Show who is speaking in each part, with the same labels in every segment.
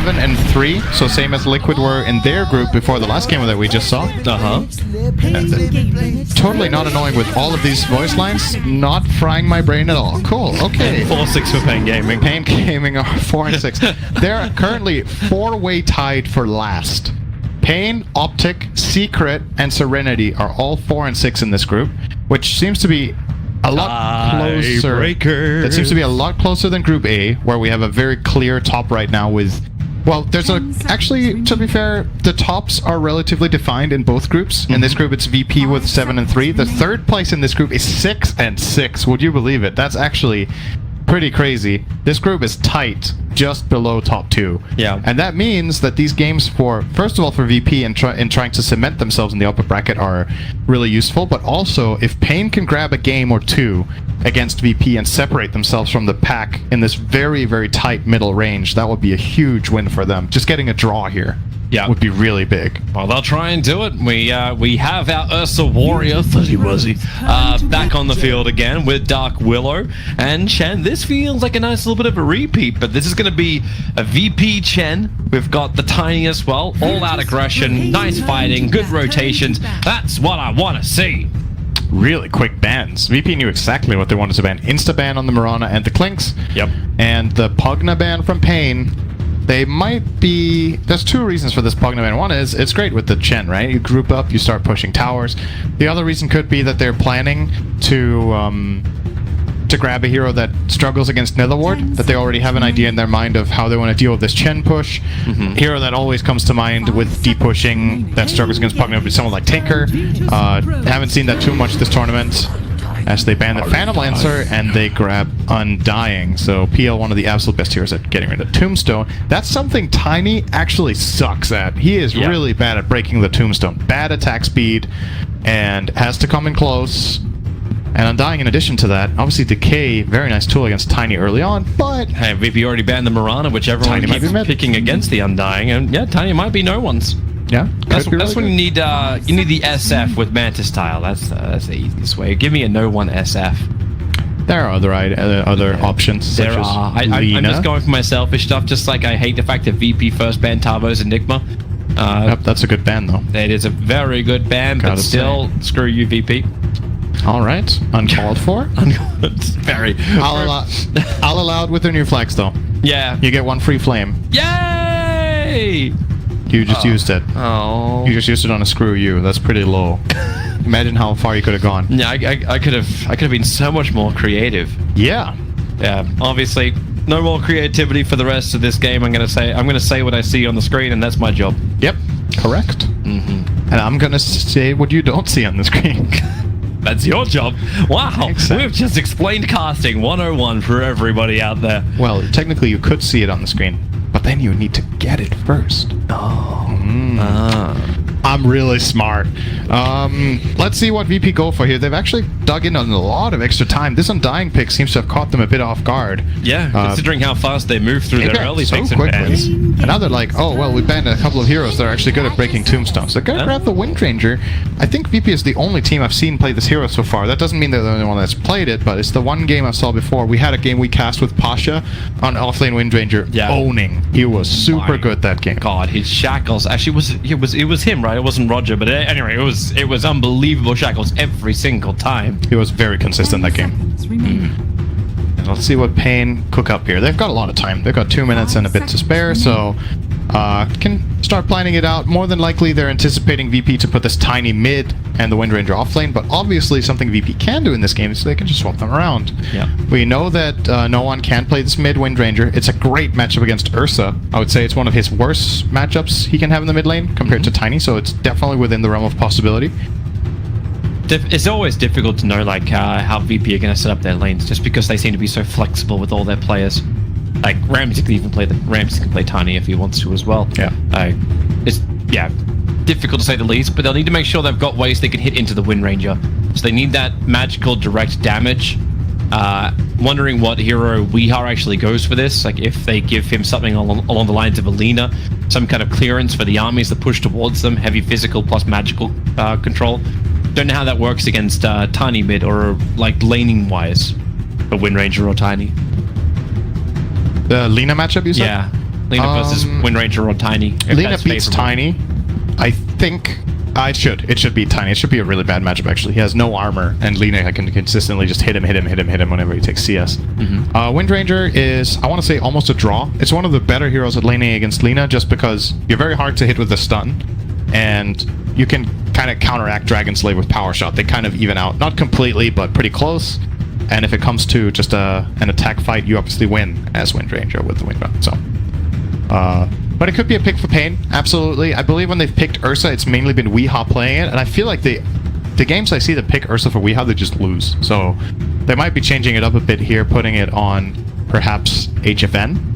Speaker 1: 7 and 3, so same as Liquid were in their group before the last game that we just saw. Totally not annoying with all of these voice lines, not frying my brain at all. Cool, okay.
Speaker 2: 4-6 for paiN Gaming.
Speaker 1: paiN Gaming are 4 and 6. They're currently 4-way tied for last. paiN, Optic, Secret, and Serenity are all 4 and 6 in this group, which seems to be a lot closer. That seems to be a lot closer than Group A, where we have a very clear top right now with... Well, there's actually, to be fair, the tops are relatively defined in both groups. In this group, it's VP with 7 and 3. The third place in this group is 6 and 6. Would you believe it? That's actually pretty crazy. This group is tight, just below top 2.
Speaker 2: Yeah.
Speaker 1: And that means that these games for, first of all, for VP in trying to cement themselves in the upper bracket are really useful, but also if paiN can grab a game or two against VP and separate themselves from the pack in this very, very tight middle range, that would be a huge win for them. Just getting a draw here would be really big.
Speaker 2: Well, they'll try and do it. We have our Ursa warrior, Fuzzy Wuzzy, back on the field again with Dark Willow and Chen. This feels like a nice little bit of a repeat, but this is going to be a VP Chen. We've got the Tiny as well. All-out aggression, nice fighting, good rotations. That's what I want to see.
Speaker 1: Really quick bans. VP knew exactly what they wanted to ban. Insta-ban on the Mirana and the Clinks.
Speaker 2: Yep.
Speaker 1: And the Pugna ban from paiN. They might be... There's two reasons for this Pugna ban. One is, it's great with the Chen, right? You group up, you start pushing towers. The other reason could be that they're planning to grab a hero that struggles against Netherward, that they already have an idea in their mind of how they want to deal with this Chen push. Hero that always comes to mind with deep pushing that struggles against Pugna would be someone like Tinker. Haven't seen that too much this tournament, as they ban the Phantom Lancer and they grab Undying. So PL, one of the absolute best heroes at getting rid of Tombstone. That's something Tiny actually sucks at. He is really bad at breaking the Tombstone. Bad attack speed and has to come in close. And Undying, in addition to that, obviously Decay, very nice tool against Tiny early on, but...
Speaker 2: Hey, VP already banned the Mirana, which everyone keeps picking against the Undying, and yeah, Tiny might be no one's.
Speaker 1: Yeah,
Speaker 2: that's when you need the SF with Mantis Style. That's the easiest way. Give me a no one SF.
Speaker 1: There are other options.
Speaker 2: There
Speaker 1: such
Speaker 2: are.
Speaker 1: As
Speaker 2: I'm just going for my selfish stuff. Just like I hate the fact that VP first banned Tavo's Enigma.
Speaker 1: Yep, that's a good ban though.
Speaker 2: It is a very good ban, but still, screw you, VP.
Speaker 1: All right, uncalled for.
Speaker 2: Very.
Speaker 1: I'll allow it with their new flags though.
Speaker 2: Yeah.
Speaker 1: You get one free flame.
Speaker 2: Yay!
Speaker 1: You just used it.
Speaker 2: Oh.
Speaker 1: You just used it on a screw you. That's pretty low. Imagine how far you could have gone.
Speaker 2: Yeah, I could have been so much more creative.
Speaker 1: Yeah.
Speaker 2: Yeah. Obviously, no more creativity for the rest of this game. I'm gonna say what I see on the screen, and that's my job.
Speaker 1: Yep. Correct. And I'm gonna say what you don't see on the screen.
Speaker 2: That's your job. Wow. Exactly. We've just explained casting 101 for everybody out there.
Speaker 1: Well, technically you could see it on the screen, but then you need to get it first. I'm really smart. Let's see what VP go for here. They've actually dug in on a lot of extra time. This Undying pick seems to have caught them a bit off guard.
Speaker 2: Yeah, considering how fast they move through their early picks and bans.
Speaker 1: And now they're like, oh, well, we banned a couple of heroes that are actually good at breaking tombstones. They're going to grab the Windranger. I think VP is the only team I've seen play this hero so far. That doesn't mean they're the only one that's played it, but it's the one game I saw before. We had a game we cast with Pasha on offlane Windranger, owning. He was super good that game.
Speaker 2: God, his shackles. Actually, it was him, right? It wasn't RodjER, but anyway, it was unbelievable shackles every single time.
Speaker 1: He was very consistent that game. And let's see what paiN cook up here. They've got a lot of time. They've got 2 minutes and a bit to spare, so can start planning it out. More than likely, they're anticipating VP to put this Tiny mid and the Windranger off lane, but obviously something VP can do in this game is they can just swap them around.
Speaker 2: Yeah.
Speaker 1: We know that no one can play this mid Windranger. It's a great matchup against Ursa. I would say it's one of his worst matchups he can have in the mid lane compared to Tiny, so it's definitely within the realm of possibility.
Speaker 2: It's always difficult to know like how VP are going to set up their lanes, just because they seem to be so flexible with all their players. Like Ramsey can even play Tiny if he wants to as well.
Speaker 1: Yeah.
Speaker 2: It's difficult to say the least, but they'll need to make sure they've got ways they can hit into the Windranger. So they need that magical direct damage. Wondering what hero WeHar actually goes for this. Like if they give him something along the lines of Alina, some kind of clearance for the armies that push towards them, heavy physical plus magical control. Don't know how that works against Tiny mid or like laning wise, a Windranger or Tiny.
Speaker 1: The Lina matchup, you said?
Speaker 2: Yeah. Lina versus Windranger or Tiny. if
Speaker 1: Lina
Speaker 2: that's
Speaker 1: beats
Speaker 2: favorable.
Speaker 1: Tiny. I think it should be Tiny. It should be a really bad matchup, actually. He has no armor, and Lina can consistently just hit him whenever he takes CS. Windranger is, I want to say, almost a draw. It's one of the better heroes at laning against Lina, just because you're very hard to hit with the stun, and you can kind of counteract Dragon Slave with Power Shot. They kind of even out. Not completely, but pretty close. And if it comes to just an attack fight, you obviously win as Windranger with the Windrun. So, but it could be a pick for paiN, absolutely. I believe when they've picked Ursa, it's mainly been Weehaw playing it, and I feel like the games I see that pick Ursa for Weehaw, they just lose. So they might be changing it up a bit here, putting it on perhaps HFN.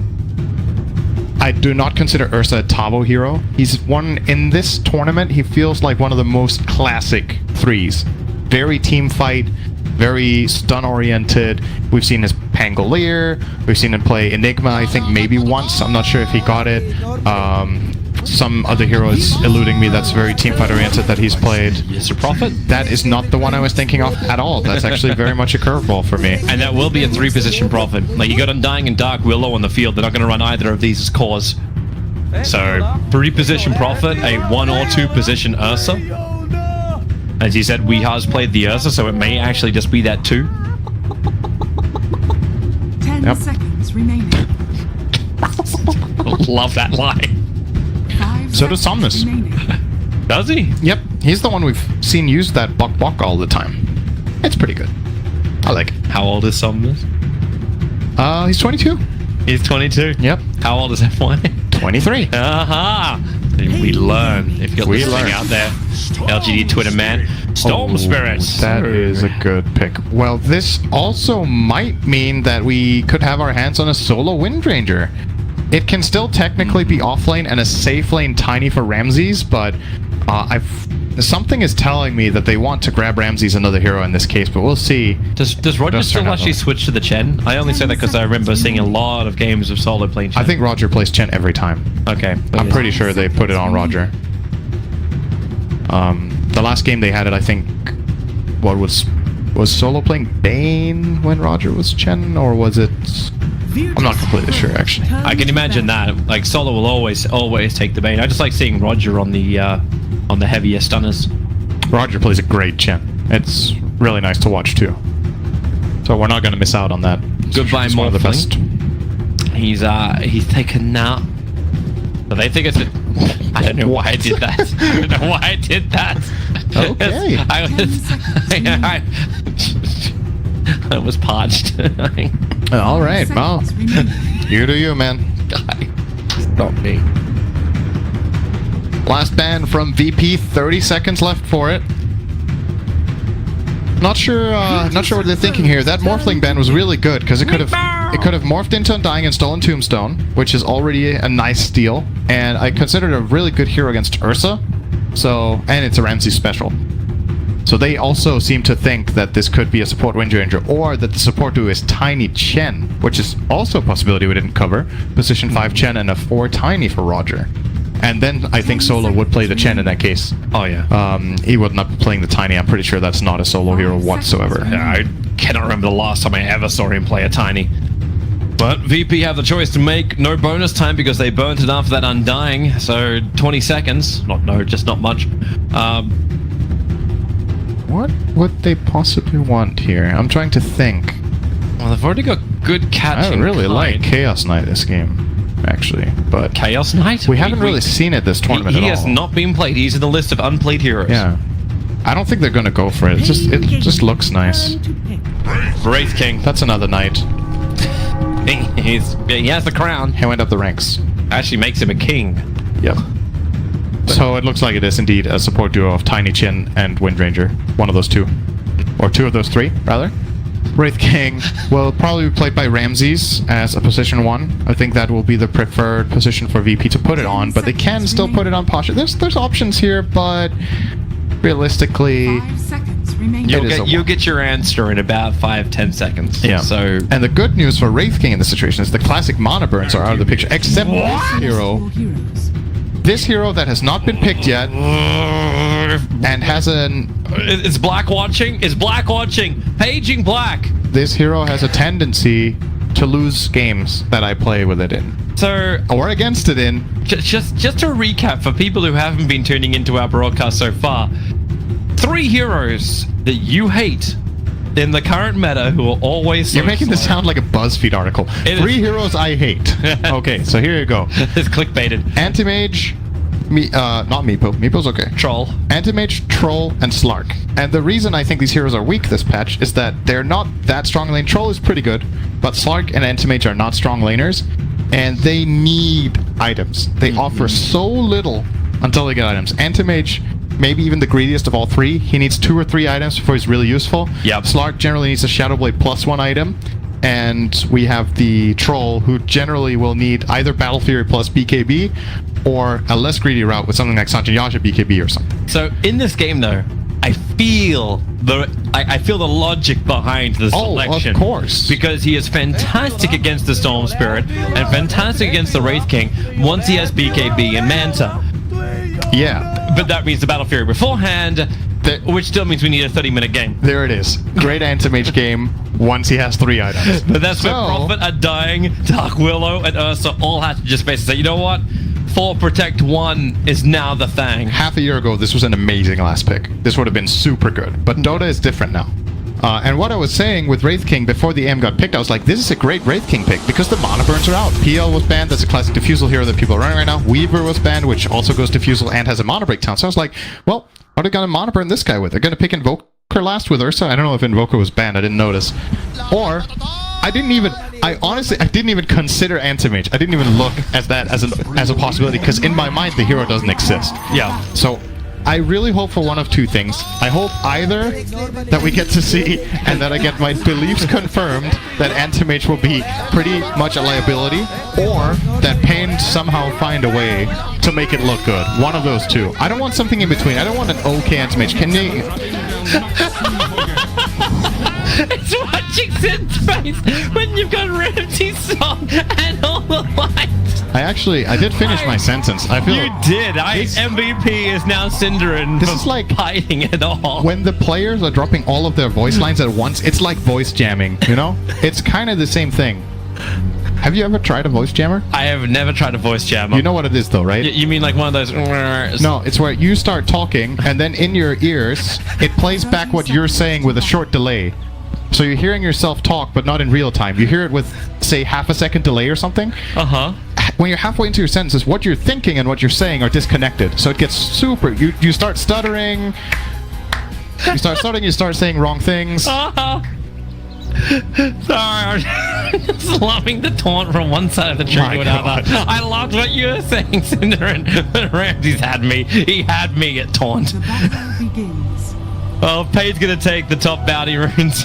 Speaker 1: I do not consider Ursa a tavo hero. He's one in this tournament. He feels like one of the most classic threes. Very team fight, very stun-oriented. We've seen his Pangolier. We've seen him play Enigma, I think maybe once. I'm not sure if he got it. Some other hero is eluding me that's very team fight-oriented that he's played.
Speaker 2: Yes, Sir Prophet.
Speaker 1: That is not the one I was thinking of at all. That's actually very much a curveball for me.
Speaker 2: And that will be a 3-position Prophet. Like, you got Undying and Dark Willow on the field. They're not going to run either of these as cores. So, 3-position Prophet, a 1 or 2 position Ursa. As you said, Weehaw's played the Ursa, so it may actually just be that 2.
Speaker 3: 10 seconds remaining.
Speaker 2: Love that line.
Speaker 3: 5
Speaker 1: So does
Speaker 3: seconds
Speaker 1: Somnus.
Speaker 3: remaining.
Speaker 2: Does he?
Speaker 1: Yep, he's the one we've seen use that Buck all the time. It's pretty good. I like it.
Speaker 2: How old is Somnus?
Speaker 1: He's 22.
Speaker 2: He's 22.
Speaker 1: Yep.
Speaker 2: How old is FY?
Speaker 1: 23.
Speaker 2: Aha! We learn. If you're listening out there, LGD Twitter man. Storm Spirits.
Speaker 1: That is a good pick. Well, this also might mean that we could have our hands on a solo Windranger. It can still technically be offlane and a safe lane Tiny for Ramses, but something is telling me that they want to grab Ramses another hero in this case, but we'll see.
Speaker 2: Does RodjER
Speaker 1: Does
Speaker 2: still
Speaker 1: turn out
Speaker 2: actually
Speaker 1: though.
Speaker 2: switch to the Chen? I only say that because I remember seeing a lot of games of solo playing Chen.
Speaker 1: I think RodjER plays Chen every time.
Speaker 2: Okay.
Speaker 1: I'm pretty sure they put it on RodjER. The last game they had it, I think, what was solo playing paiN when RodjER was Chen, or was it? I'm not completely sure, actually.
Speaker 2: I can imagine that. Like, solo will always take the bait. I just like seeing RodjER on the heavier stunners.
Speaker 1: RodjER plays a great Chen. It's really nice to watch too. So we're not going to miss out on that.
Speaker 2: Goodbye,
Speaker 1: He's one of the best.
Speaker 2: Morphling. He's taken now. So they think it's a... I don't know why I did that. I don't know why I did that.
Speaker 1: Okay.
Speaker 2: I was parched.
Speaker 1: All right, well,
Speaker 3: Seconds remaining.
Speaker 1: you do you, man.
Speaker 2: Not me.
Speaker 1: Last ban from VP, 30 seconds left for it. Not sure what they're thinking here. That Morphling ban was really good because it could have morphed into Undying and stolen Tombstone, which is already a nice steal, and I consider it a really good hero against Ursa. So, and it's a Ramses special. So they also seem to think that this could be a support Windranger, or that the support duo is Tiny Chen, which is also a possibility we didn't cover. Position 5 Chen and a 4 Tiny for RodjER. And then I think solo would play the Chen in that case.
Speaker 2: Oh, yeah.
Speaker 1: He would not be playing the Tiny. I'm pretty sure that's not a solo hero whatsoever.
Speaker 2: I cannot remember the last time I ever saw him play a Tiny. But VP have the choice to make no bonus time because they burnt it after that Undying. So 20 seconds. Just not much.
Speaker 1: What would they possibly want here? I'm trying to think.
Speaker 2: Well, they've already got good catch.
Speaker 1: I really like Chaos Knight this game, actually. But
Speaker 2: Chaos Knight?
Speaker 1: we haven't really seen it this tournament
Speaker 2: he
Speaker 1: at all.
Speaker 2: has not been played. He's in the list of unplayed heroes.
Speaker 1: Yeah. I don't think they're going to go for it. It just looks nice.
Speaker 2: Wraith King.
Speaker 1: That's another knight.
Speaker 2: He has the crown.
Speaker 1: He went up the ranks.
Speaker 2: Actually makes him a king.
Speaker 1: Yep. So it looks like it is indeed a support duo of Tiny Chen and Windranger. One of those two. Or two of those three, rather. Wraith King will probably be played by Ramses as a position 1. I think that will be the preferred position for VP to put it on, but they can still put it on Pasha. There's options here, but realistically...
Speaker 3: 5 seconds remaining.
Speaker 2: You'll get your answer in about 5-10 seconds.
Speaker 1: Yeah.
Speaker 2: So
Speaker 1: And the good news for Wraith King in this situation is the classic mana burns are out of the picture, except this hero.
Speaker 3: Heroes.
Speaker 1: This hero that has not been picked yet and has
Speaker 2: it's black watching. It's black watching. Paging black.
Speaker 1: this hero has a tendency to lose games that I play with it in.
Speaker 2: So,
Speaker 1: Or against it in.
Speaker 2: just to recap for people who haven't been tuning into our broadcast so far, 3 heroes that you hate in the current meta who are always so
Speaker 1: You're making this
Speaker 2: slow.
Speaker 1: sound like a BuzzFeed article.
Speaker 2: It
Speaker 1: 3
Speaker 2: is.
Speaker 1: heroes I hate. Okay, so here you go.
Speaker 2: It's clickbaited.
Speaker 1: Anti-Mage, not Meepo. Meepo's okay.
Speaker 2: Troll.
Speaker 1: Anti-Mage, Troll, and Slark. And the reason I think these heroes are weak this patch is that they're not that strong lane. Troll is pretty good, but Slark and Anti-Mage are not strong laners, and they need items. They offer so little until they get items. Anti-Mage, maybe even the greediest of all 3. He needs 2 or 3 items before he's really useful.
Speaker 2: Yep.
Speaker 1: Slark generally needs a Shadow Blade plus 1 item. And we have the Troll, who generally will need either Battle Fury plus BKB or a less greedy route with something like Sanjayasha BKB or something.
Speaker 2: So in this game, though, I feel the logic behind the selection.
Speaker 1: Of course.
Speaker 2: Because he is fantastic against the Storm Spirit and fantastic against the Wraith King once he has BKB and Manta.
Speaker 1: Yeah,
Speaker 2: But that means the Battle Fury beforehand, which still means we need a 30-minute game.
Speaker 1: there it is. Great Anti-Mage game once he has 3 items.
Speaker 2: But that's where
Speaker 1: So-
Speaker 2: Prophet, Undying, Dark Willow, and Ursa all had to just basically say, you know what? 4 Protect 1 is now the thing.
Speaker 1: Half a year ago, this was an amazing last pick. This would have been super good. But Dota is different now. And what I was saying with Wraith King before the AM got picked, I was like, this is a great Wraith King pick because the mana burns are out. PL was banned, that's a classic Diffusal hero that people are running right now. Weaver was banned, which also goes Diffusal and has a mana breakdown. So I was like, well, what are they going to mana burn this guy with? They're going to pick Invoker last with Ursa? I don't know if Invoker was banned, I didn't notice. Or, I didn't even consider Anti-Mage. I didn't even look at that as a possibility because in my mind, the hero doesn't exist.
Speaker 2: Yeah.
Speaker 1: So I really hope for one of 2 things. I hope either that we get to see and that I get my beliefs confirmed that Anti-Mage will be pretty much a liability, or that paiN somehow find a way to make it look good. One of those 2. I don't want something in between. I don't want an okay Anti-Mage. Can you...
Speaker 2: It's watching Sid's face when you've got Ramsey's song and all the lights.
Speaker 1: I did finish my sentence. I feel...
Speaker 2: You did. MVP is now Cinderin.
Speaker 1: This is like
Speaker 2: fighting it all.
Speaker 1: when the players are dropping all of their voice lines at once, it's like voice jamming, you know? It's kind of the same thing. Have you ever tried a voice jammer?
Speaker 2: I have never tried a voice jam.
Speaker 1: You know what it is though, right?
Speaker 2: You mean like one of those...
Speaker 1: No, it's where you start talking and then in your ears, it plays back what you're saying with a short delay. So you're hearing yourself talk, but not in real time. You hear it with, say, half a second delay or something.
Speaker 2: Uh-huh.
Speaker 1: When you're halfway into your sentences, what you're thinking and what you're saying are disconnected. So it gets super... You start stuttering. You start saying wrong things.
Speaker 2: Sorry, I'm just loving the taunt from one side of the tree
Speaker 1: My
Speaker 2: to another.
Speaker 1: God.
Speaker 2: I loved what you were saying, Cinderin, but Ramsey's had me. He had me at taunt.
Speaker 3: The battle begins.
Speaker 2: Well, paiN's gonna take the top bounty runes.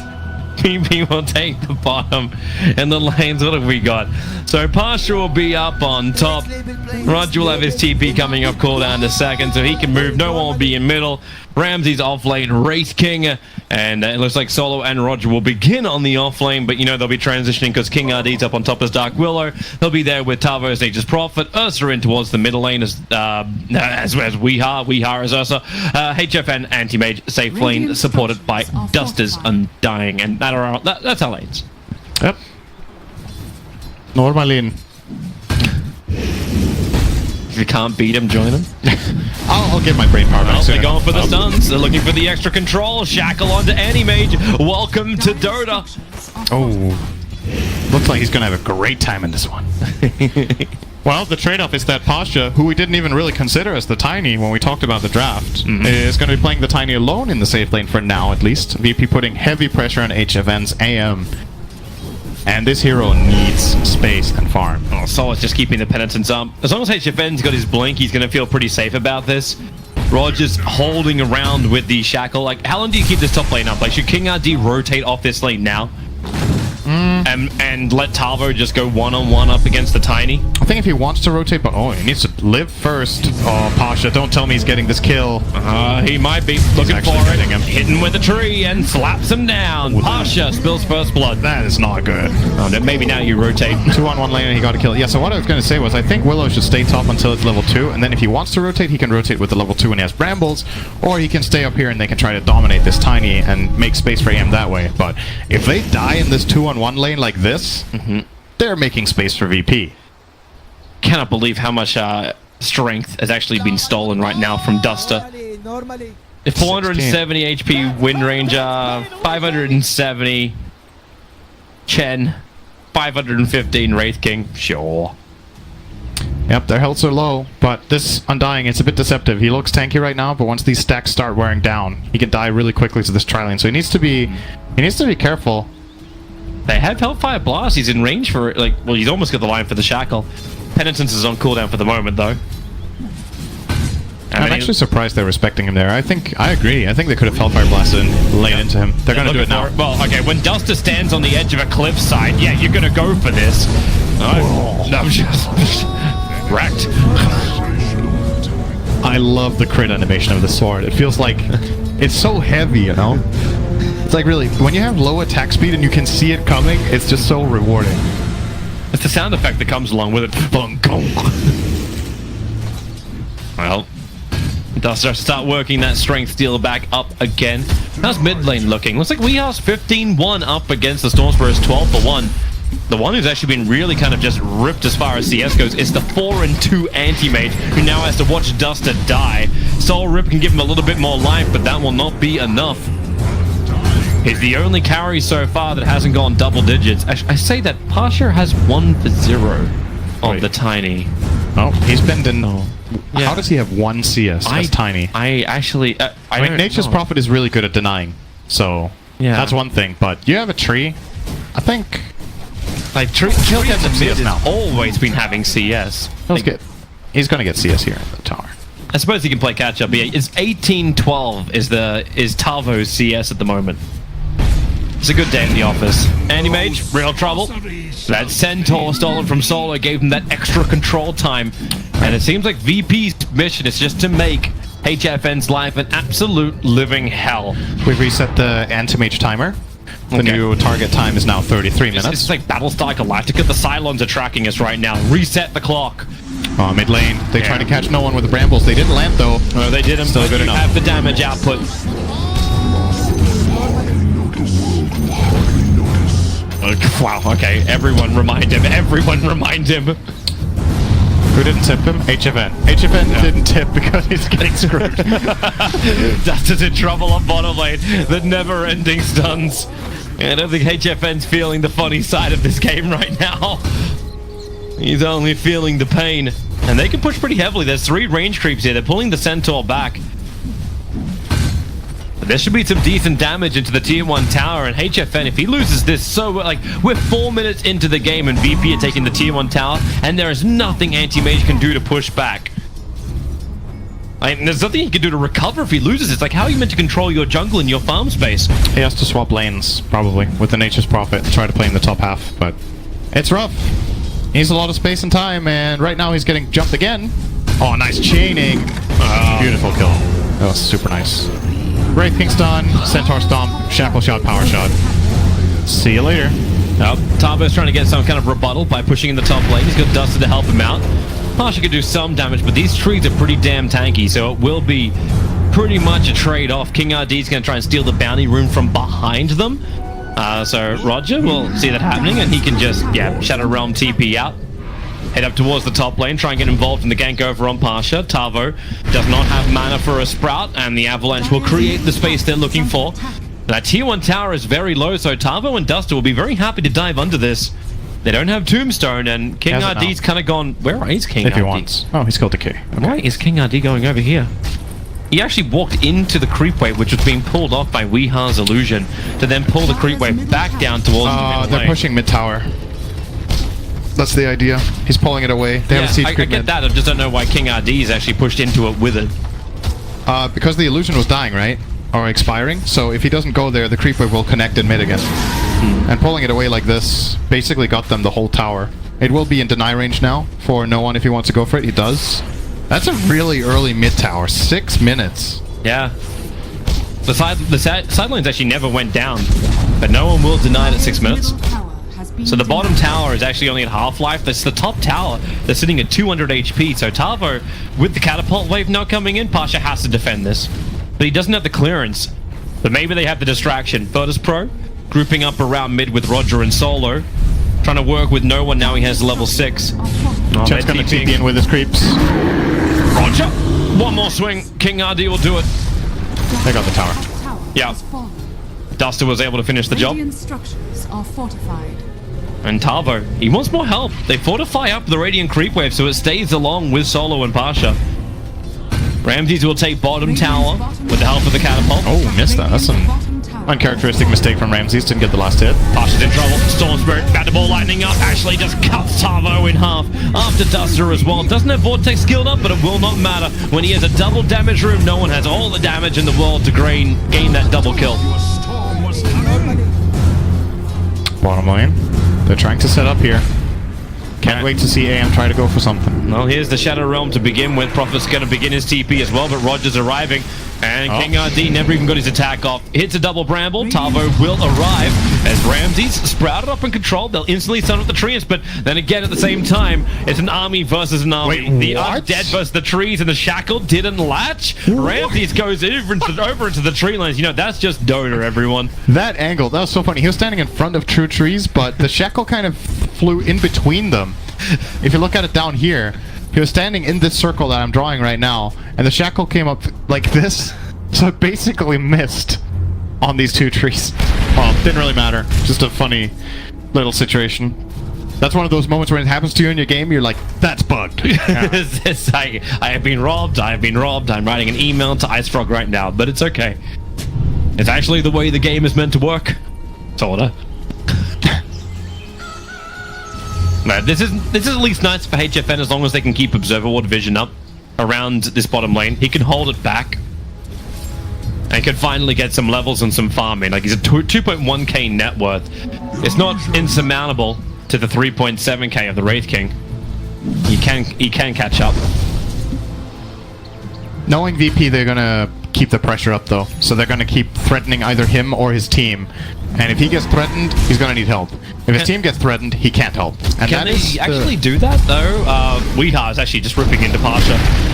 Speaker 2: PP will take the bottom. And the lanes, what have we got? So Pasha will be up on top. RodjER will have his TP coming up cooldown in a second, so he can move. No one will be in middle. Ramsey's off lane, Wraith King. And it looks like Solo and RodjER will begin on the off lane, but you know they'll be transitioning because Kingrd up on top as Dark Willow. They'll be there with tavo as Nature's Prophet. Ursa in towards the middle lane as Weehar as Ursa. HF and Anti-Mage safe lane supported by Dusters, Undying, and that's our lanes.
Speaker 1: Yep. Normalin.
Speaker 2: If you can't beat him, join him.
Speaker 1: I'll get my brain power back
Speaker 2: Well,
Speaker 1: soon
Speaker 2: they're going
Speaker 1: enough.
Speaker 2: for the stuns. They're looking for the extra control. Shackle onto Anti-Mage. Welcome to Dota.
Speaker 1: Oh. Looks like he's going to have a great time in this one. Well, the trade-off is that Pasha, who we didn't even really consider as the Tiny when we talked about the draft, is going to be playing the Tiny alone in the safe lane for now, at least. VP putting heavy pressure on HFN's AM. And this hero needs space and farm.
Speaker 2: Oh, Solo's just keeping the penitence up. As long as HFN's got his blink, he's going to feel pretty safe about this. RodjER's holding around with the shackle. Like, how long do you keep this top lane up? Like, should Kingrd rotate off this lane now? And let tavo just go one-on-one up against the Tiny?
Speaker 1: I think if he wants to rotate, but he needs to live first. Oh, Pasha, don't tell me he's getting this kill.
Speaker 2: He might be looking for
Speaker 1: actually
Speaker 2: it.
Speaker 1: getting him.
Speaker 2: Hitting with a tree and slaps him down. Pasha spills first blood.
Speaker 1: That is not good.
Speaker 2: Oh, no, maybe now you rotate.
Speaker 1: 2-on-1 lane and he got a kill. Yeah, so what I was going to say was I think Willow should stay top until it's level 2, and then if he wants to rotate, he can rotate with the level 2 when he has brambles, or he can stay up here and they can try to dominate this tiny and make space for him that way. But if they die in this 2-on-1 lane like this, they're making space for VP.
Speaker 2: Cannot believe how much strength has actually been stolen right now from Duster. 470 HP Windranger, 570 Chen, 515 Wraith King. Sure.
Speaker 1: Yep, their healths are low, but this Undying, it's a bit deceptive. He looks tanky right now, but once these stacks start wearing down, he can die really quickly to this tri-lane. So he needs to be careful.
Speaker 2: They have Hellfire Blast. He's in range for it. Like, well, he's almost got the line for the Shackle. Penitence is on cooldown for the moment, though.
Speaker 1: I'm actually surprised they're respecting him there. I agree. I think they could have Hellfire Blasted and laid into him. They're going to do it now.
Speaker 2: Well, okay, when Duster stands on the edge of a cliffside, yeah, you're going to go for this. I'm just wrecked.
Speaker 1: I love the crit animation of the sword. It feels like it's so heavy, you know? It's like really, when you have low attack speed and you can see it coming, it's just so rewarding.
Speaker 2: It's the sound effect that comes along with it. Well, Duster start working that strength steal back up again. How's mid lane looking? Looks like WeHa's 15-1 up against the Stormsparrow's 12-1. The one who's actually been really kind of just ripped as far as CS goes is the 4-2 Anti-Mage, who now has to watch Duster die. Soul Rip can give him a little bit more life, but that will not be enough. He's the only carry so far that hasn't gone double digits. I say that Pasha has 1 for 0 on the Tiny.
Speaker 1: Oh, he's been in...
Speaker 2: Yeah.
Speaker 1: How does he have 1 CS as Tiny?
Speaker 2: I actually...
Speaker 1: I mean, Nature's Prophet is really good at denying, so that's one thing. But you have a tree, I think...
Speaker 2: Like, Tree has CS now. Always been having CS.
Speaker 1: He's going to get CS here in the tower.
Speaker 2: I suppose he can play catch up. But yeah, it's 18-12 is Tavo's CS at the moment. It's a good day in the office. Anti-Mage, real trouble. That Centaur stolen from Solo gave him that extra control time. And it seems like VP's mission is just to make HFN's life an absolute living hell.
Speaker 1: We've reset the Anti-Mage timer. The new target time is now 33 minutes.
Speaker 2: It's like Battlestar Galactica. The Cylons are tracking us right now. Reset the clock.
Speaker 1: Oh, mid lane. They tried to catch no one with the brambles. They didn't land, though.
Speaker 2: No, they didn't.
Speaker 1: Still good enough.
Speaker 2: Have the damage output. Wow, okay. Everyone remind him. Everyone remind him.
Speaker 1: Who didn't tip him? HFN. HFN didn't tip because he's getting screwed.
Speaker 2: Duster's in trouble on bottom lane. The never-ending stuns. I don't think HFN's feeling the funny side of this game right now. He's only feeling the pain. And they can push pretty heavily. There's 3 range creeps here. They're pulling the Centaur back. But there should be some decent damage into the tier 1 tower, and HFN, if he loses this, like, we're 4 minutes into the game and VP are taking the tier 1 tower, and there is nothing Anti-Mage can do to push back. Like, there's nothing he can do to recover if he loses. It's like, how are you meant to control your jungle in your farm space?
Speaker 1: He has to swap lanes, probably, with the Nature's Prophet, try to play in the top half, but it's rough. He needs a lot of space and time, and right now he's getting jumped again. Oh, nice chaining. Beautiful kill. That was super nice. Wraith King stun, Centaur Stomp, Shackle Shot, Power Shot. See you later.
Speaker 2: Tavo's trying to get some kind of rebuttal by pushing in the top lane. He's got Duster to help him out. Pasha could do some damage, but these trees are pretty damn tanky, so it will be pretty much a trade-off. Kingrd is going to try and steal the bounty rune from behind them. So RodjER will see that happening, and he can just, Shadow Realm TP out. Head up towards the top lane, try and get involved in the gank over on Pasha. Tavo does not have mana for a Sprout, and the Avalanche will create the space they're looking for. That tier 1 tower is very low, so Tavo and Duster will be very happy to dive under this. They don't have Tombstone, and Kingr's kind of gone... Where is Kingrd?
Speaker 1: If he wants. Oh, he's killed Decay. Okay.
Speaker 2: Why is Kingrd going over here? He actually walked into the creep wave, which was being pulled off by WeHa's illusion, to then pull the creep wave back down towards the mid lane.
Speaker 1: They're pushing mid tower. That's the idea. He's pulling it away. They have a siege creep.
Speaker 2: I get that. I just don't know why Kingrd is actually pushed into it with it.
Speaker 1: Because the illusion was dying, right? Or expiring. So if he doesn't go there, the creep wave will connect in mid again. And pulling it away like this basically got them the whole tower. It will be in deny range now for no one if he wants to go for it. He does. That's a really early mid tower. 6 minutes.
Speaker 2: Yeah. The sidelines actually never went down, but no one will deny it at 6 minutes. So the bottom tower is actually only at half-life. That's the top tower. They're sitting at 200 HP. So tavo, with the catapult wave not coming in, paiN has to defend this. But he doesn't have the clearance. But maybe they have the distraction. Virtus.pro grouping up around mid with RodjER and Solo. Trying to work with no one now. He has level 6. Oh,
Speaker 1: Chen's gonna TP in with his creeps.
Speaker 2: RodjER! One more swing. Kingrd will do it.
Speaker 1: They got the tower.
Speaker 2: Yeah. Duster was able to finish the job.
Speaker 3: Structures are fortified.
Speaker 2: And tavo, he wants more help. They fortify up the Radiant Creep Wave so it stays along with Solo and paiN. Ramses will take bottom tower with the help of the catapult.
Speaker 1: Oh, missed that. That's an uncharacteristic mistake from Ramses. Didn't get the last hit.
Speaker 2: paiN's in trouble. Storm Spirit, got the ball lightning up. Actually just cuts tavo in half after Duster as well. Doesn't have Vortex skilled up, but it will not matter. When he has a double damage room, no one has all the damage in the world to gain that double kill.
Speaker 1: Bottom lane. They're trying to set up here. Can't wait to see AM try to go for something.
Speaker 2: Well, here's the Shadow Realm to begin with. Prophet's going to begin his TP as well, but RodjER's arriving. And Kingrd never even got his attack off. Hits a double bramble. Tavo will arrive as Ramses sprouted up in control. They'll instantly stun up the trees, but then again at the same time, it's an army versus an army.
Speaker 1: Wait,
Speaker 2: the
Speaker 1: what?
Speaker 2: undead versus the trees, and the shackle didn't latch. Ramses goes over into the tree lines. You know, that's just Dota, everyone.
Speaker 1: That angle, that was so funny. He was standing in front of true trees, but the shackle kind of flew in between them. If you look at it down here, he was standing in this circle that I'm drawing right now, and the shackle came up like this, so it basically missed on these two trees. Well, didn't really matter. Just a funny little situation. That's one of those moments when it happens to you in your game, you're like, that's bugged. Yeah.
Speaker 2: I have been robbed, I have been robbed. I'm writing an email to IceFrog right now, but it's okay. It's actually the way the game is meant to work. Sorta. Man, this is at least nice for HFN as long as they can keep Observer Ward vision up around this bottom lane. He can hold it back and can finally get some levels and some farming. Like, he's a 2.1k net worth. It's not insurmountable to the 3.7k of the Wraith King. He can catch up.
Speaker 1: Knowing VP, they're gonna keep the pressure up though, so they're gonna keep threatening either him or his team. And if he gets threatened, he's gonna need help. If his team gets threatened, he can't help. And
Speaker 2: can they actually do that though? Weedar is actually just ripping into paiN.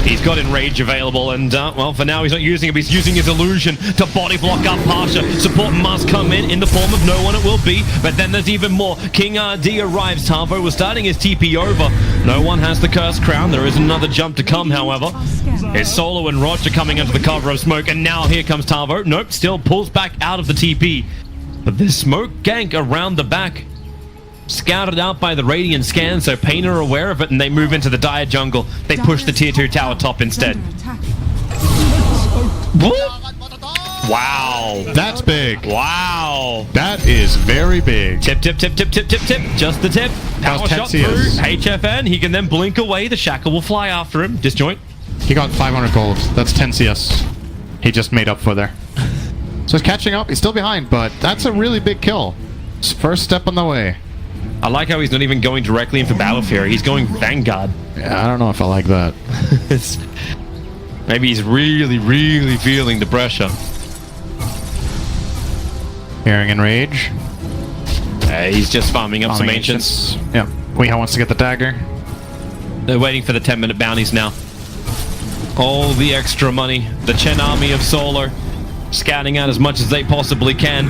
Speaker 2: He's got Enrage available, and well, for now he's not using it. He's using his illusion to body block up paiN. Support must come in the form of no one. It will be, but then there's even more. Kingrd arrives. Tavo was starting his TP over. No one has the Cursed Crown. There is another jump to come, however. It's Solo and RodjER coming under the cover of smoke, and now here comes Tavo. Nope, still pulls back out of the TP. But this smoke gank around the back, scouted out by the Radiant scan, so paiN are aware of it, and they move into the dire jungle. They push the tier 2 tower top instead. Wow.
Speaker 1: That's big.
Speaker 2: Wow.
Speaker 1: That is very big.
Speaker 2: Tip, tip, tip, tip, tip, tip, tip. Just the tip. Power shot through HFN. He can then blink away. The shackle will fly after him. Disjoint.
Speaker 1: He got 500 gold. That's 10 CS. He just made up for there. So he's catching up. He's still behind, but that's a really big kill. His first step on the way.
Speaker 2: I like how he's not even going directly in for Battle Fury. He's going Vanguard.
Speaker 1: Yeah, I don't know if I like that.
Speaker 2: Maybe he's really, really feeling the pressure.
Speaker 1: Hearing Enrage.
Speaker 2: He's just farming up some ancients.
Speaker 1: Yeah. Weeha wants to get the dagger.
Speaker 2: They're waiting for the 10-minute bounties now. All the extra money. The Chen army of Solar scouting out as much as they possibly can.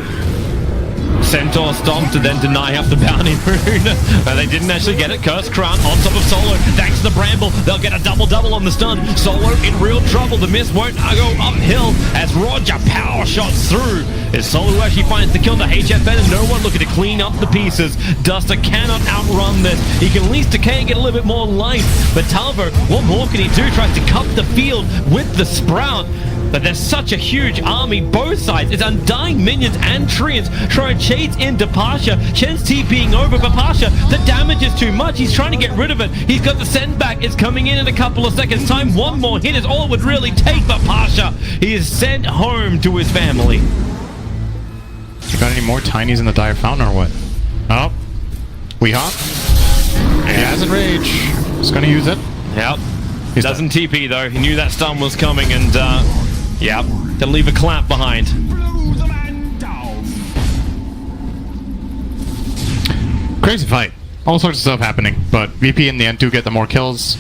Speaker 2: Centaur Stomp to then deny up the bounty rune. But they didn't actually get it. Cursed Crown on top of Solo. Thanks to the Bramble, they'll get a double-double on the stun. Solo in real trouble. The miss won't go uphill as RodjER power shots through. As Solo actually finds the kill to HFN, and no one looking to clean up the pieces. Duster cannot outrun this. He can at least decay and get a little bit more life. But tavo, what more can he do? Tries to cup the field with the Sprout. But there's such a huge army, both sides. It's Undying minions and treants trying to chase into paiN. Chen's TPing over, but paiN, the damage is too much. He's trying to get rid of it. He's got the send back. It's coming in a couple of seconds time. One more hit is all it would really take, but paiN, he is sent home to his family.
Speaker 1: You got any more tinies in the Dire Fountain or what? Oh. We hop. He has Enrage. He's gonna use it.
Speaker 2: Yep.
Speaker 1: He's
Speaker 2: Doesn't TP though. He knew that stun was coming and yep. Gonna leave a clap behind.
Speaker 1: Crazy fight. All sorts of stuff happening, but VP in the end do get the more kills.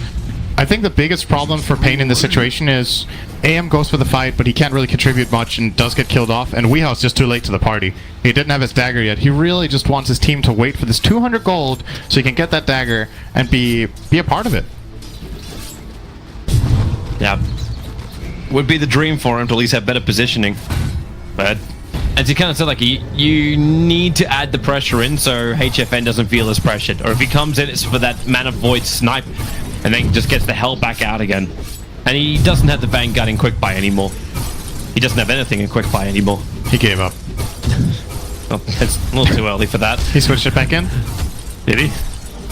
Speaker 1: I think the biggest problem for paiN in this situation is AM goes for the fight, but he can't really contribute much and does get killed off, and Weehao's just too late to the party. He didn't have his dagger yet. He really just wants his team to wait for this 200 gold so he can get that dagger and be a part of it.
Speaker 2: Yeah. Would be the dream for him to at least have better positioning. But as you kind of said, like, you need to add the pressure in so HFN doesn't feel as pressured. Or if he comes in, it's for that Man of Void snipe and then just gets the hell back out again. And he doesn't have the Vanguard in Quick Buy anymore. He doesn't have anything in Quick Buy anymore.
Speaker 1: He gave up.
Speaker 2: Oh, it's a little too early for that.
Speaker 1: He switched it back in?
Speaker 2: Did he?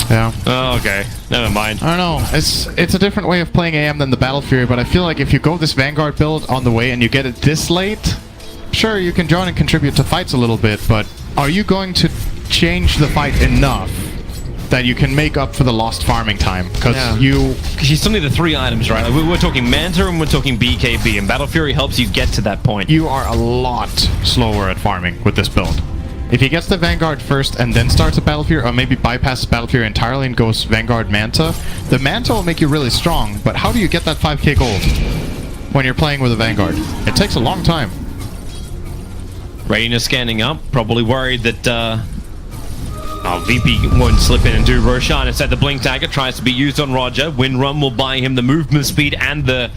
Speaker 1: Yeah.
Speaker 2: Oh, okay. Never mind.
Speaker 1: I don't know. It's a different way of playing AM than the Battle Fury, but I feel like if you go this Vanguard build on the way and you get it this late, sure, you can join and contribute to fights a little bit, but are you going to change the fight enough that you can make up for the lost farming time? Because you
Speaker 2: still need the 3 items, right? Like we're talking Manta and we're talking BKB, and Battle Fury helps you get to that point.
Speaker 1: You are a lot slower at farming with this build. If he gets the Vanguard first and then starts a Battle Fury, or maybe bypasses Battle Fury entirely and goes Vanguard Manta, the Manta will make you really strong, but how do you get that 5k gold when you're playing with a Vanguard? It takes a long time.
Speaker 2: Rain scanning up, probably worried that VP won't slip in and do Roshan. Instead, the Blink Dagger tries to be used on RodjER. Windrun will buy him the movement speed and the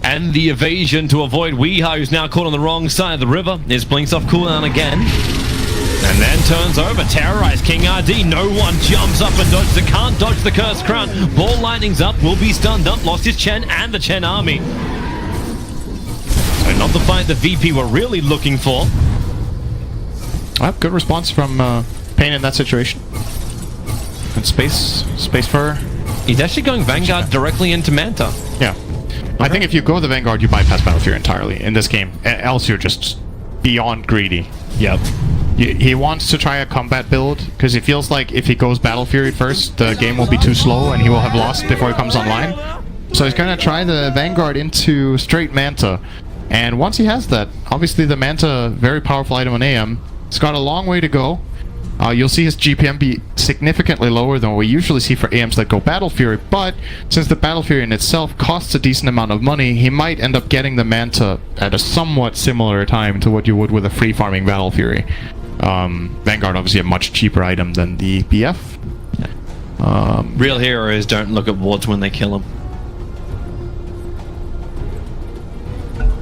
Speaker 2: evasion to avoid Weehaw, who's now caught on the wrong side of the river. His Blink's off cooldown again. And then turns over, terrorized Kingrd. No one jumps up and dodges it. Can't dodge the Cursed Crown. Ball Lightning's up, will be stunned up. Lost his Chen and the Chen army. So not the fight the VP were really looking for.
Speaker 1: Good response from paiN in that situation. And space for...
Speaker 2: He's actually going Vanguard directly into Manta.
Speaker 1: Yeah. I think if you go the Vanguard, you bypass Battle Fury entirely in this game. Else you're just beyond greedy.
Speaker 2: Yep.
Speaker 1: He wants to try a combat build because he feels like if he goes Battle Fury first, the game will be too slow and he will have lost before he comes online. So he's going to try the Vanguard into straight Manta. And once he has that, obviously the Manta, very powerful item on AM, it's got a long way to go. You'll see his GPM be significantly lower than what we usually see for AMs that go Battle Fury, but since the Battle Fury in itself costs a decent amount of money, he might end up getting the Manta at a somewhat similar time to what you would with a free farming Battle Fury. Vanguard obviously a much cheaper item than the BF.
Speaker 2: Real heroes don't look at wards when they kill them.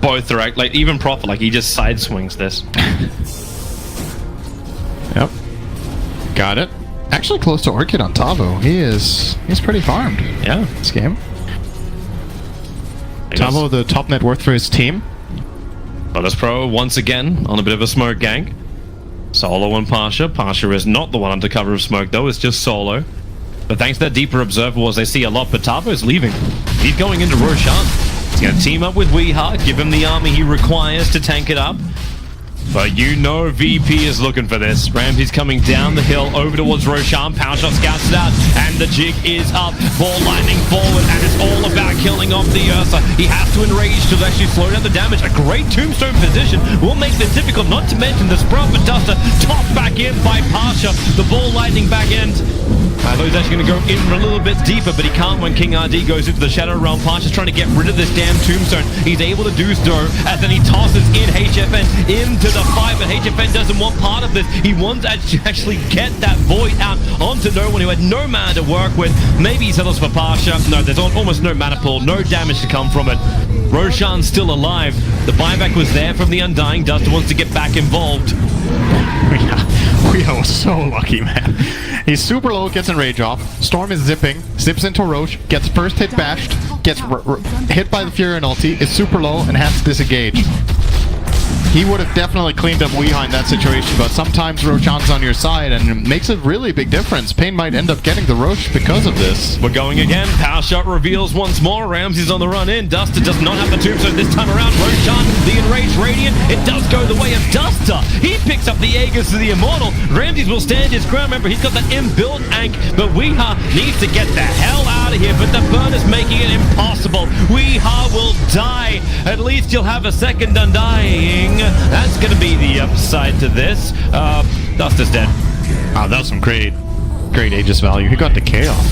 Speaker 2: Both are like even Prophet, like he just side swings this.
Speaker 1: Yep. Got it. Actually close to Orchid on Tavo. He's pretty farmed.
Speaker 2: Yeah.
Speaker 1: This game. Tavo, the top net worth for his team.
Speaker 2: Virtus.pro once again on a bit of a smoke gank. Solo and Pasha. Pasha is not the one under cover of smoke though, it's just Solo. But thanks to that deeper observer wars, they see a lot, but Tavo is leaving. He's going into Roshan. He's going to team up with Weehaw, give him the army he requires to tank it up. But you know VP is looking for this. Ramsey's coming down the hill over towards Roshan. Power shot scouts it out, and the jig is up. Ball Lightning forward, and it's all about killing off the Ursa. He has to enrage to actually slow down the damage. A great tombstone position will make this difficult, not to mention the Prophet Duster topped back in by Pasha. The Ball Lightning back end. He's actually going to go in a little bit deeper, but he can't when Kingrd goes into the Shadow Realm. Pasha's trying to get rid of this damn tombstone. He's able to do so, and then he tosses in HFN into the fight, but HFN doesn't want part of this. He wants to actually get that void out onto no one who had no mana to work with. Maybe he settles for Pasha. No, there's almost no mana pool, no damage to come from it. Roshan's still alive. The buyback was there from the Undying. Duster wants to get back involved.
Speaker 1: We are so lucky, man. He's super low, gets enrage off. Storm is zipping, zips into Roche, gets first hit bashed, gets hit by the Fury and ulti, is super low, and has to disengage. he would have definitely cleaned up Weeha in that situation, but sometimes Roshan's on your side, and it makes a really big difference. paiN might end up getting the Rosh because of this.
Speaker 2: We're going again. Power shot reveals once more. Ramsey's on the run in. Duster does not have the tombstone this time around. Roshan, the enraged Radiant. It does go the way of Duster. He picks up the Aegis to the Immortal. Ramsey's will stand his ground. Remember, he's got that inbuilt Ank, but Weeha needs to get the hell out of here. But the burn is making it impossible. Weeha will die. At least he'll have a second Undying. That's going to be the upside to this. Duster's dead.
Speaker 1: Oh, that was some great Aegis value. He got decay off.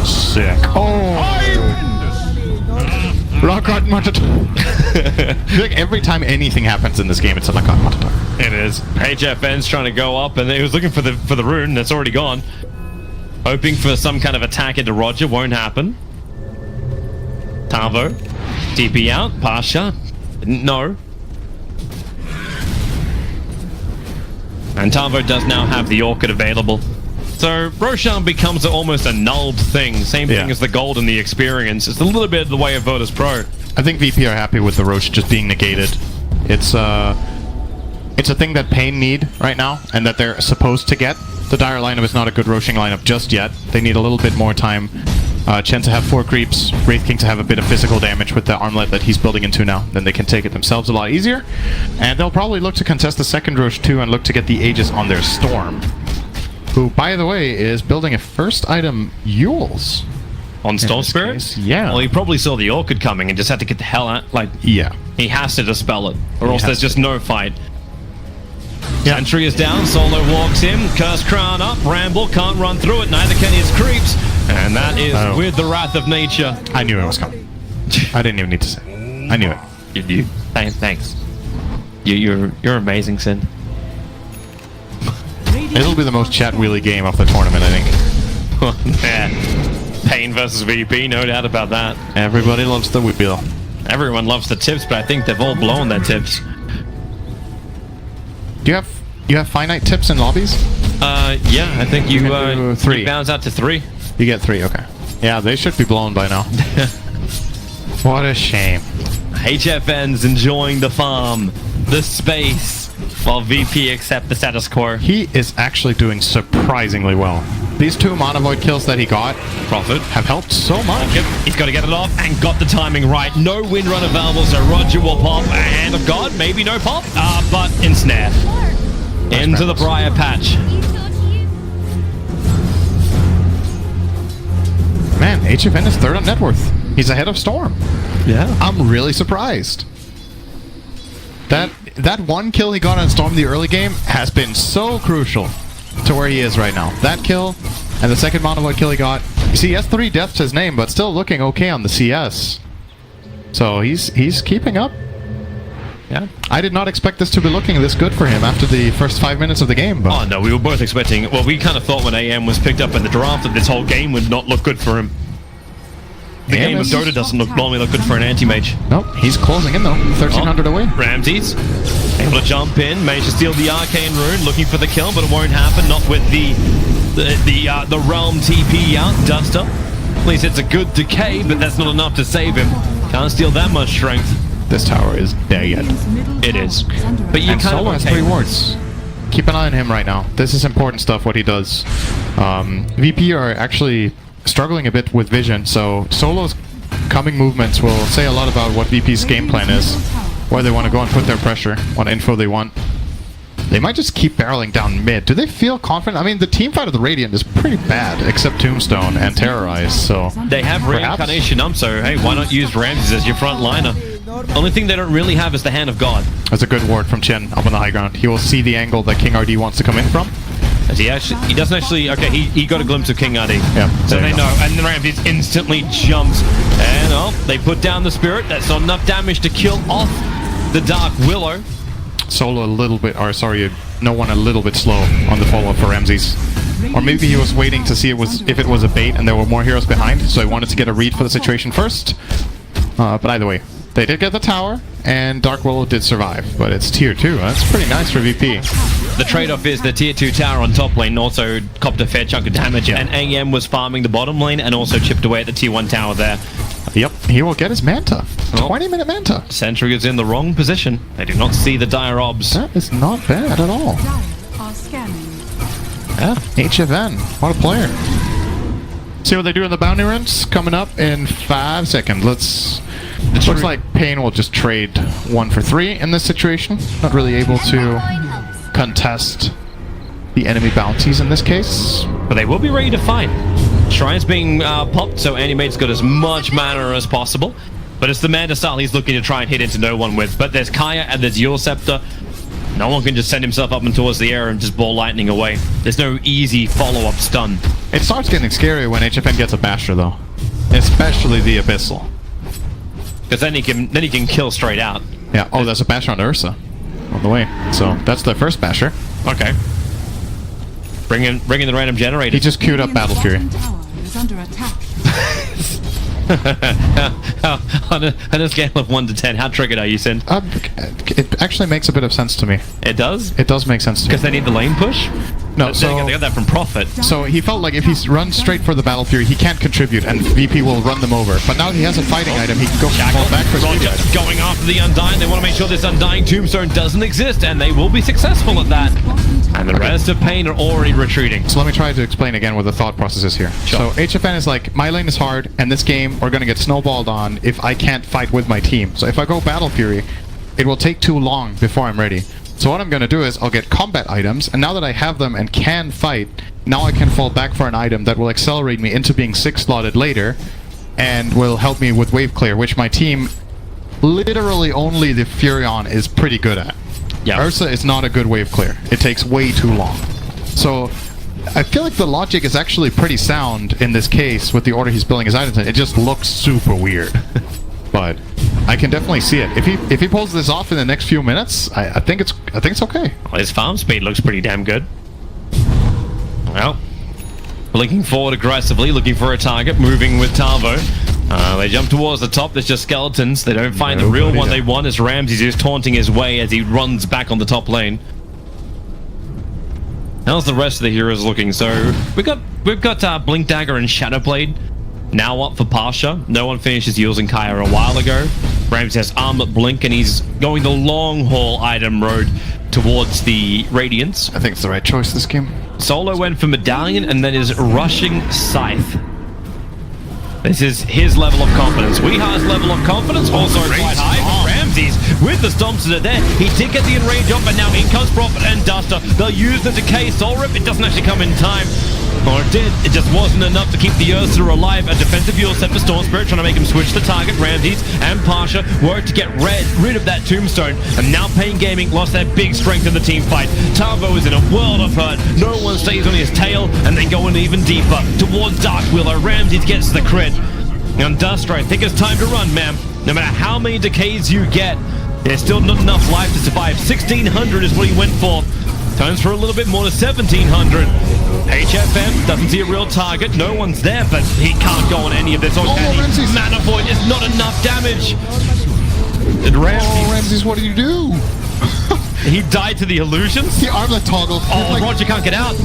Speaker 1: Sick. Oh! Rock-Art Matador. Like every time anything happens in this game, it's a Rock-Art Matador.
Speaker 2: It is. HFN's trying to go up, and he was looking for the rune that's already gone. Hoping for some kind of attack into RodjER. Won't happen. Tavo. TP out. Pasha. Didn't know. And Tavo does now have the Orchid available. So Roshan becomes almost a nulled thing. Same thing as the gold and the experience. It's a little bit of the way of Virtus.pro.
Speaker 1: I think VP are happy with the Rosh just being negated. It's a thing that paiN need right now, and that they're supposed to get. The Dire lineup is not a good Roshing lineup just yet. They need a little bit more time. Chen to have 4 creeps, Wraith King to have a bit of physical damage with the armlet that he's building into now. Then they can take it themselves a lot easier. And they'll probably look to contest the second Rosh too and look to get the Aegis on their Storm. Who, by the way, is building a first item Yules.
Speaker 2: On Storm Spirit?
Speaker 1: Yeah.
Speaker 2: Well, he probably saw the Orchid coming and just had to get the hell out. Like,
Speaker 1: yeah.
Speaker 2: He has to dispel it, or else there's just no fight.
Speaker 1: Yeah.
Speaker 2: Sentry is down, Solo walks in, Curse Crown up, Ramble can't run through it, neither can his creeps. And that is with the Wrath of Nature.
Speaker 1: I knew it was coming. I didn't even need to say. I knew it.
Speaker 2: You do. Thanks. You're amazing, Sin.
Speaker 1: It'll be the most chat wheelie game of the tournament, I think.
Speaker 2: Yeah. paiN versus VP, no doubt about that.
Speaker 1: Everybody loves the wheel.
Speaker 2: Everyone loves the tips, but I think they've all blown their tips.
Speaker 1: Do you have finite tips in lobbies?
Speaker 2: Yeah, I think you
Speaker 1: do 3.
Speaker 2: You bounce out to 3.
Speaker 1: You get 3, okay. Yeah, they should be blown by now. What a shame.
Speaker 2: HFN's enjoying the farm, the space, while VP accept the status quo.
Speaker 1: He is actually doing surprisingly well. These 2 Mana Void kills that he got have helped so much.
Speaker 2: He's got to get it off and got the timing right. No Windrun available, so RodjER will pop. A Hand of God, maybe no pop, but ensnare. Into the Briar Patch.
Speaker 1: Man, HFN is 3rd on net worth. He's ahead of Storm.
Speaker 2: Yeah.
Speaker 1: I'm really surprised. That 1 kill he got on Storm the early game has been so crucial to where he is right now. That kill and the second Mana Void kill he got. You see, he has 3 deaths to his name, but still looking okay on the CS. So he's keeping up. Yeah. I did not expect this to be looking this good for him after the first 5 minutes of the game. But
Speaker 2: oh no, we were both expecting. Well, we kind of thought when AM was picked up in the draft that this whole game would not look good for him. The game of Dota doesn't normally look good for an Anti-Mage.
Speaker 1: Nope, he's closing in though. 1300 away.
Speaker 2: Ramses able to jump in, managed to steal the Arcane Rune, looking for the kill, but it won't happen. Not with the Realm TP out. Duster. At least it's a good decay, but that's not enough to save him. Can't steal that much strength.
Speaker 1: This tower is there yet.
Speaker 2: It is. But you
Speaker 1: and
Speaker 2: kind
Speaker 1: Solo
Speaker 2: of
Speaker 1: has 3 wards. Keep an eye on him right now. This is important stuff, what he does. VP are actually struggling a bit with vision, so Solo's coming movements will say a lot about what VP's game plan is, where they want to go and put their pressure, what info they want. They might just keep barreling down mid. Do they feel confident? I mean, the team fight of the Radiant is pretty bad, except Tombstone and Terrorize, so...
Speaker 2: They have Reincarnation so hey, why not use Ramses as your front liner? Only thing they don't really have is the Hand of God.
Speaker 1: That's a good ward from Chen up on the high ground. He will see the angle that Kingrd wants to come in from.
Speaker 2: As he doesn't actually, okay, he got a glimpse of Kingrd.
Speaker 1: Yeah.
Speaker 2: So they know, and then Ramses instantly jumps. And they put down the Spirit. That's not enough damage to kill off the Dark Willow.
Speaker 1: Solo a little bit, or sorry, no one a little bit slow on the follow-up for Ramses. Or maybe he was waiting to see if it was a bait and there were more heroes behind, so he wanted to get a read for the situation first. But either way, they did get the tower, and Dark Willow did survive, but it's tier 2. That's pretty nice for VP.
Speaker 2: The trade-off is the tier 2 tower on top lane also copped a fair chunk of damage, and AM was farming the bottom lane and also chipped away at the tier 1 tower there.
Speaker 1: Yep, he will get his Manta.
Speaker 2: Oh.
Speaker 1: 20-minute Manta.
Speaker 2: Sentry is in the wrong position. They do not see the dire obs.
Speaker 1: That is not bad at all.
Speaker 3: Dire are scanning.
Speaker 1: Yeah, HFN. What a player. See what they do in the bounty runs? Coming up in 5 seconds. Looks like paiN will just trade 1 for 3 in this situation. Not really able to contest the enemy bounties in this case.
Speaker 2: But they will be ready to fight. Shrine's being popped, so Anti-Mage's got as much mana as possible. But it's the Manta style he's looking to try and hit into no one with. But there's Kaya and there's Your Scepter. No one can just send himself up and towards the air and just ball lightning away. There's no easy follow-up stun.
Speaker 1: It starts getting scary when HFN gets a Basher though. Especially the Abyssal.
Speaker 2: Because then he can kill straight out.
Speaker 1: Yeah, oh, there's a Basher on Ursa on the way. So that's the first Basher.
Speaker 2: Okay. Bring in the random generator.
Speaker 1: He just queued up Battle Fury.
Speaker 3: Tower is under attack.
Speaker 2: on a scale of 1 to 10, how triggered are you, Sin?
Speaker 1: It actually makes a bit of sense to me.
Speaker 2: It does?
Speaker 1: It does make sense to me.
Speaker 2: Because they need the lane push?
Speaker 1: No, so
Speaker 2: they got that from Prophet.
Speaker 1: So he felt like if he runs straight for the Battle Fury, he can't contribute, and VP will run them over. But now he has a fighting item, he can go fall back for his
Speaker 2: RodjER
Speaker 1: item.
Speaker 2: going after the Undying. They want to make sure this Undying tombstone doesn't exist, and they will be successful at that. And the rest of paiN are already retreating.
Speaker 1: So let me try to explain again what the thought process is here.
Speaker 2: Sure.
Speaker 1: So HFN is like, my lane is hard, and this game we're going to get snowballed on if I can't fight with my team. So if I go Battle Fury, it will take too long before I'm ready. So what I'm going to do is I'll get combat items, and now that I have them and can fight, now I can fall back for an item that will accelerate me into being 6-slotted later, and will help me with wave clear, which my team, literally only the Furion is pretty good at.
Speaker 2: Yeah.
Speaker 1: Ursa is not a good wave clear. It takes way too long. So I feel like the logic is actually pretty sound in this case with the order he's building his items in. It just looks super weird. But I can definitely see it. If he pulls this off in the next few minutes, I think it's okay.
Speaker 2: Well, his farm speed looks pretty damn good. Well, blinking forward aggressively, looking for a target, moving with Tavo. They jump towards the top. There's just skeletons. They don't find the real one they want as Ramsey's just taunting his way as he runs back on the top lane. How's the rest of the heroes looking? So we've got Blink Dagger and Shadowblade now up for Pasha. No one finishes using Kaya a while ago. Ramsey has Armlet Blink and he's going the long haul item road towards the Radiance.
Speaker 1: I think it's the right choice this game.
Speaker 2: Solo went for Medallion and then is rushing Scythe. This is his level of confidence. Weehar's level of confidence also quite high. Ramsey's with the stomps that are there. He did get the enrage off, but now in comes Prophet and Duster. They'll use the decay soul rip. It doesn't actually come in time. Or it did. It just wasn't enough to keep the Ursa alive. A defensive Your Scepter Storm Spirit trying to make him switch the target. Ramsey's and Pasha worked to get rid of that tombstone. And now paiN Gaming lost their big strength in the team fight. Tavo is in a world of hurt. No one stays on his tail, and they go in even deeper towards Dark Willow. Ramsey gets the crit. And Duster, I think it's time to run, ma'am. No matter how many decays you get, there's still not enough life to survive. 1600 is what he went for. Turns for a little bit more to 1700. HFM doesn't see a real target. No one's there, but he can't go on any of this.
Speaker 1: Ramsey's
Speaker 2: Mana Void is not enough damage. Did
Speaker 1: Ramsey's, what did you do?
Speaker 2: He died to the illusions?
Speaker 1: The armlet toggle.
Speaker 2: Oh, RodjER can't get out.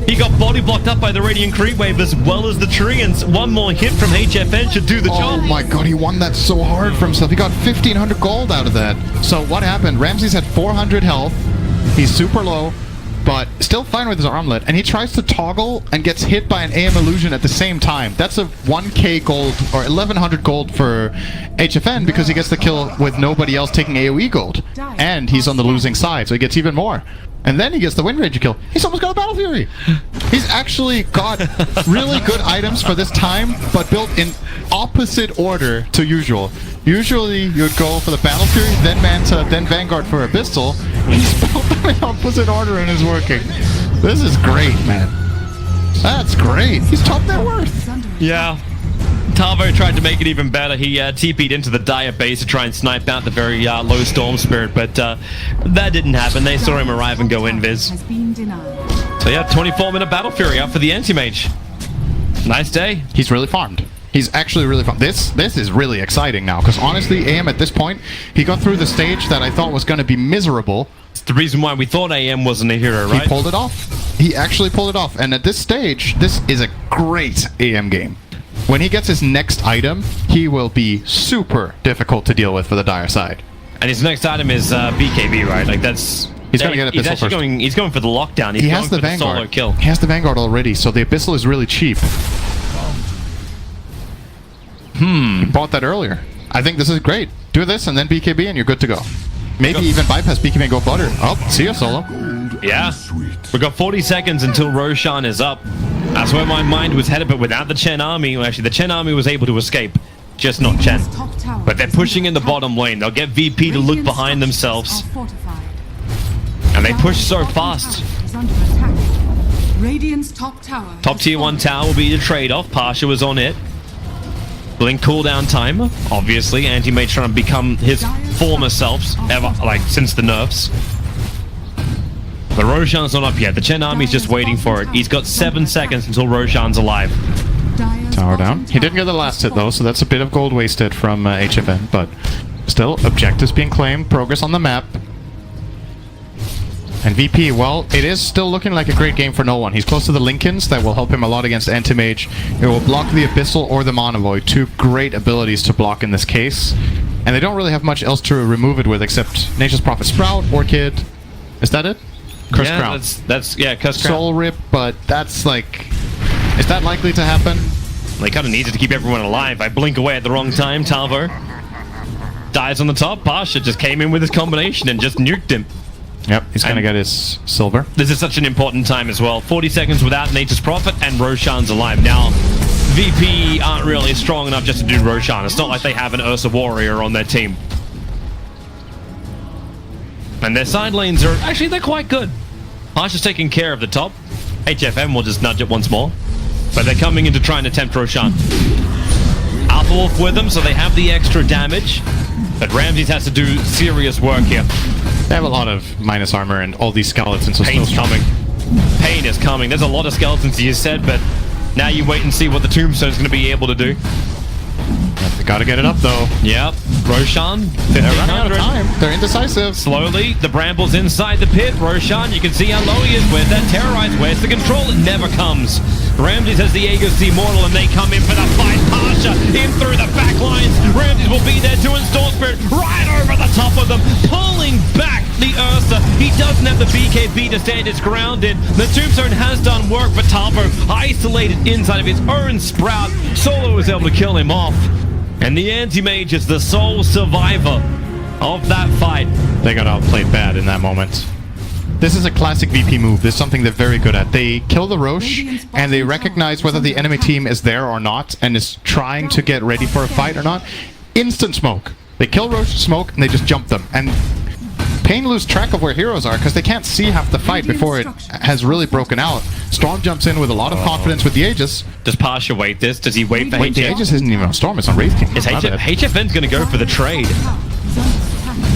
Speaker 2: He got body blocked up by the Radiant Creep Wave as well as the Treants. One more hit from HFN should do the job.
Speaker 1: Oh my god, he won that so hard for himself. He got 1500 gold out of that. So what happened? Ramsey's had 400 health. He's super low, but still fine with his armlet. And he tries to toggle and gets hit by an AM illusion at the same time. That's a 1k gold or 1100 gold for HFN because he gets the kill with nobody else taking AoE gold. And he's on the losing side, so he gets even more. And then he gets the Windranger kill. He's almost got a Battle Fury. He's actually got really good items for this time, but built in opposite order to usual. Usually you'd go for the Battle Fury, then Manta, then Vanguard for Abyssal. He's built them in opposite order and is working. This is great, man. That's great. He's top net worth.
Speaker 2: Yeah. Tavo tried to make it even better. He TP'd into the Dire base to try and snipe out the very low Storm Spirit, but that didn't happen. They saw him arrive and go invis.
Speaker 3: Has been denied.
Speaker 2: So yeah, 24-minute Battle Fury up for the Anti-Mage. Nice day.
Speaker 1: He's really farmed. He's actually really farmed. This is really exciting now, because honestly, AM at this point, he got through the stage that I thought was going to be miserable.
Speaker 2: It's the reason why we thought AM wasn't a hero, right?
Speaker 1: He pulled it off. He actually pulled it off. And at this stage, this is a great AM game. when he gets his next item, he will be super difficult to deal with for the Dire side.
Speaker 2: And his next item is BKB, right? Like that's...
Speaker 1: He's going to get
Speaker 2: He's
Speaker 1: Abyssal
Speaker 2: actually
Speaker 1: first.
Speaker 2: he's going for the lockdown. He's
Speaker 1: He
Speaker 2: going
Speaker 1: has the
Speaker 2: for the solo
Speaker 1: Vanguard.
Speaker 2: kill.
Speaker 1: He has the Vanguard already, so the Abyssal is really cheap. He bought that earlier. I think this is great. Do this and then BKB and you're good to go. Maybe even bypass BKB and go butter. Oh, see ya, solo.
Speaker 2: Yeah. We've got 40 seconds until Roshan is up. That's where my mind was headed, but without the Chen army, well, actually the Chen army was able to escape. Just not Chen. But they're pushing in the bottom lane. They'll get VP to look behind themselves. And they push so fast. Top tier 1 tower will be the trade-off. Pasha was on it. Blink cooldown time. Obviously, Anti-Mage trying to become his former self, ever, like, since the nerfs. But Roshan's not up yet. The Chen army's just waiting for it. He's got 7 seconds until Roshan's alive.
Speaker 1: Tower down. He didn't get the last hit though, so that's a bit of gold wasted from HFN, but still, objectives being claimed, progress on the map. And VP, well, it is still looking like a great game for no one. He's close to the Lincolns, that will help him a lot against Anti-Mage. It will block the Abyssal or the Mana Void, two great abilities to block in this case. And they don't really have much else to remove it with except Nature's Prophet Sprout, Orchid. Is that it? Curse
Speaker 2: Yeah,
Speaker 1: Crown.
Speaker 2: that's yeah, Curse Crown.
Speaker 1: Soul Rip, but that's like... Is that likely to happen?
Speaker 2: They kind of needed to keep everyone alive. I blink away at the wrong time. Tavo dies on the top. Pasha just came in with his combination and just nuked him.
Speaker 1: Yep, he's gonna get his silver.
Speaker 2: This is such an important time as well. 40 seconds without Nature's Prophet and Roshan's alive. Now, VP aren't really strong enough just to do Roshan. It's not like they have an Ursa warrior on their team. And their side lanes are... Actually, they're quite good. Pasha's taking care of the top. HFM will just nudge it once more. But they're coming in to try and attempt Roshan. Alpha Wolf with them, so they have the extra damage. But Ramses has to do serious work here.
Speaker 1: They have a lot of minus armor and all these skeletons. So
Speaker 2: paiN's coming. paiN is coming. There's a lot of skeletons, you said, but now you wait and see what the Tombstone is going to be able to do.
Speaker 1: They gotta get it up though.
Speaker 2: Yep. Roshan,
Speaker 1: They're running out of
Speaker 2: 1500.
Speaker 1: time. They're indecisive.
Speaker 2: Slowly, the Bramble's inside the pit. Roshan, you can see how low he is. Where's that Terrorize? Where's the control? It never comes. Ramses has the Aegis Immortal, and they come in for the fight. Pasha in through the back lines. Ramses will be there to install Spirit right over the top of them, pulling back the Ursa. He doesn't have the BKB to stand his ground in. The Tombstone has done work, but Tavo isolated inside of his own Sprout. Solo was able to kill him off. And the Anti-Mage is the sole survivor of that fight.
Speaker 1: They got outplayed bad in that moment. This is a classic VP move. This is something they're very good at. They kill the Roche, and they recognize whether the enemy team is there or not, and is trying to get ready for a fight or not. Instant smoke. They kill Roche, smoke, and they just jump them. And paiN lose track of where heroes are because they can't see half the fight before it has really broken out. Storm jumps in with a lot of confidence with the Aegis.
Speaker 2: Does Pasha wait this? Does he wait for
Speaker 1: Wait, the
Speaker 2: HF?
Speaker 1: Aegis isn't even on Storm, it's on Wraith King.
Speaker 2: Is
Speaker 1: My bad.
Speaker 2: HFN's going to go for the trade.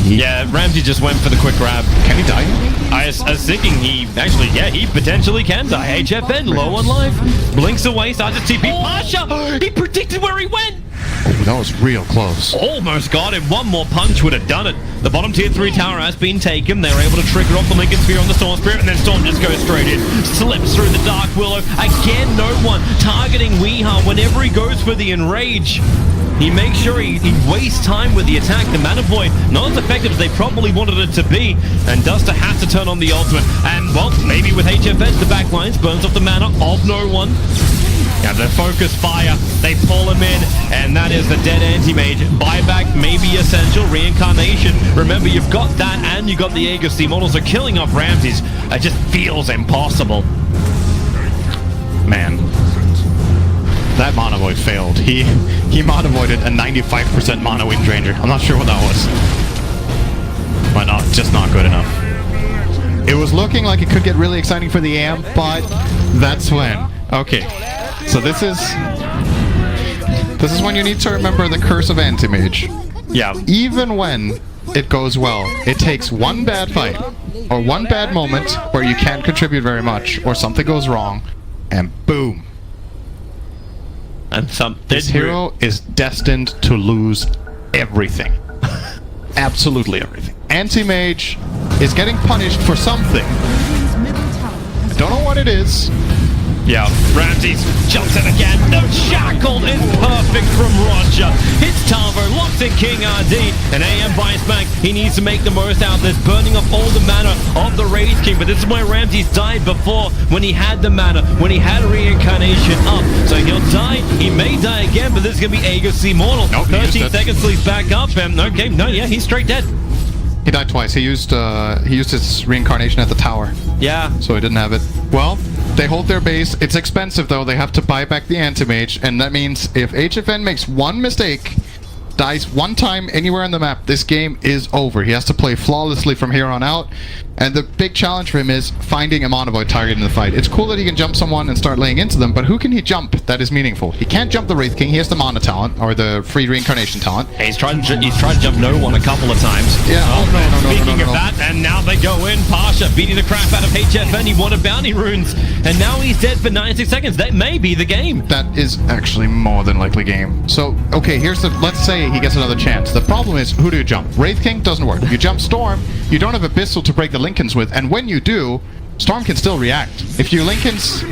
Speaker 2: Yeah, Ramsey just went for the quick grab.
Speaker 1: Can he die?
Speaker 2: I was thinking he potentially can die. HFN low on life. Blinks away, starts to TP. Pasha! He predicted where he went!
Speaker 1: Oh, that was real close.
Speaker 2: Almost got him. One more punch would have done it. The bottom tier 3 tower has been taken. They were able to trigger off the Lincoln Sphere on the Storm Spirit, and then Storm just goes straight in. Slips through the Dark Willow. Again, no one targeting Weeha whenever he goes for the Enrage. He makes sure he wastes time with the attack. The Mana Void, not as effective as they probably wanted it to be, and Duster has to turn on the ultimate. And, well, maybe with HFN, the backlines burns off the mana of no one. Now the focus fire, they pull him in, and that is the dead Anti-Mage. Buyback may be essential, reincarnation. Remember, you've got that, and you got the Aegis. The Immortals are killing off Ramses. It just feels impossible.
Speaker 1: Man. That Mana Void failed. He Mana Voided a 95% Mana Windranger. I'm not sure what that was. But not, just not good enough. It was looking like it could get really exciting for the AM, but that's when. Okay. So this is when you need to remember the curse of Anti-Mage.
Speaker 2: Yeah.
Speaker 1: Even when it goes well, it takes one bad fight or one bad moment where you can't contribute very much or something goes wrong, and boom.
Speaker 2: And
Speaker 1: This hero is destined to lose everything. Absolutely everything. Anti-Mage is getting punished for something. I don't know what it is.
Speaker 2: Yeah, Ramses jumps in again. The shackle is perfect from RodjER. Hits tavo, locks in Kingrd, and AM buys back. He needs to make the most out of this, burning up all the mana of the Wraith King. But this is where Ramses died before, when he had the mana, when he had reincarnation up. So he'll die. He may die again, but this is going to be Aegis Immortal.
Speaker 1: Nope,
Speaker 2: 13 seconds till he's back up. And okay, no, yeah, he's straight dead.
Speaker 1: He died twice. He used his reincarnation at the tower.
Speaker 2: Yeah.
Speaker 1: So he didn't have it. Well, they hold their base. It's expensive though. They have to buy back the Anti-Mage, and that means if HFN makes one mistake, dies one time anywhere on the map, this game is over. He has to play flawlessly from here on out. And the big challenge for him is finding a Monovoid target in the fight. It's cool that he can jump someone and start laying into them, but who can he jump that is meaningful? He can't jump the Wraith King. He has the Mana talent, or the free reincarnation talent.
Speaker 2: He's tried to jump no one a couple of times.
Speaker 1: Yeah. Oh, no.
Speaker 2: Speaking of that, and now they go in. Pasha beating the crap out of HFN. He wanted bounty runes, and now he's dead for 96 seconds. That may be the game.
Speaker 1: That is actually more than likely game. So, okay, let's say he gets another chance. The problem is, who do you jump? Wraith King doesn't work. You jump Storm, you don't have Abyssal to break the Lincolns with, and when you do, Storm can still react. If you Lincolns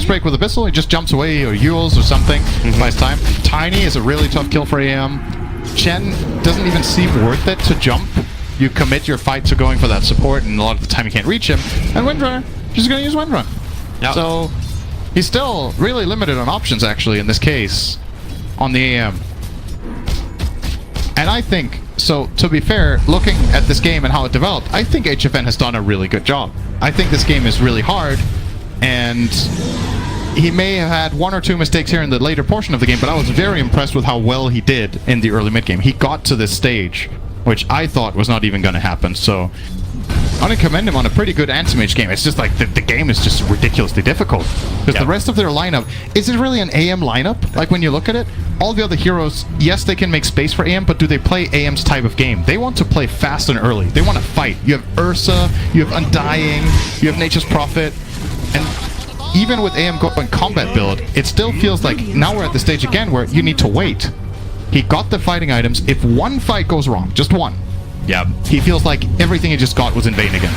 Speaker 1: break with Abyssal, he just jumps away, or Yules or something, buys time. Tiny is a really tough kill for AM. Chen doesn't even seem worth it to jump. You commit your fight to going for that support, and a lot of the time you can't reach him. And Windranger, just gonna use Windrun.
Speaker 2: Yep.
Speaker 1: So, he's still really limited on options, actually, in this case, on the AM. And I think, so to be fair, looking at this game and how it developed, I think HFN has done a really good job. I think this game is really hard, and he may have had one or two mistakes here in the later portion of the game, but I was very impressed with how well he did in the early mid-game. He got to this stage, which I thought was not even going to happen, so I want to commend him on a pretty good Anti-Mage game. It's just like the game is just ridiculously difficult. Because the rest of their lineup, is it really an AM lineup? Like when you look at it, all the other heroes, yes, they can make space for AM, but do they play AM's type of game? They want to play fast and early. They want to fight. You have Ursa, you have Undying, you have Nature's Prophet, and even with AM going combat build, it still feels like now we're at the stage again where you need to wait. He got the fighting items. If one fight goes wrong, just one, he feels like everything he just got was in vain again.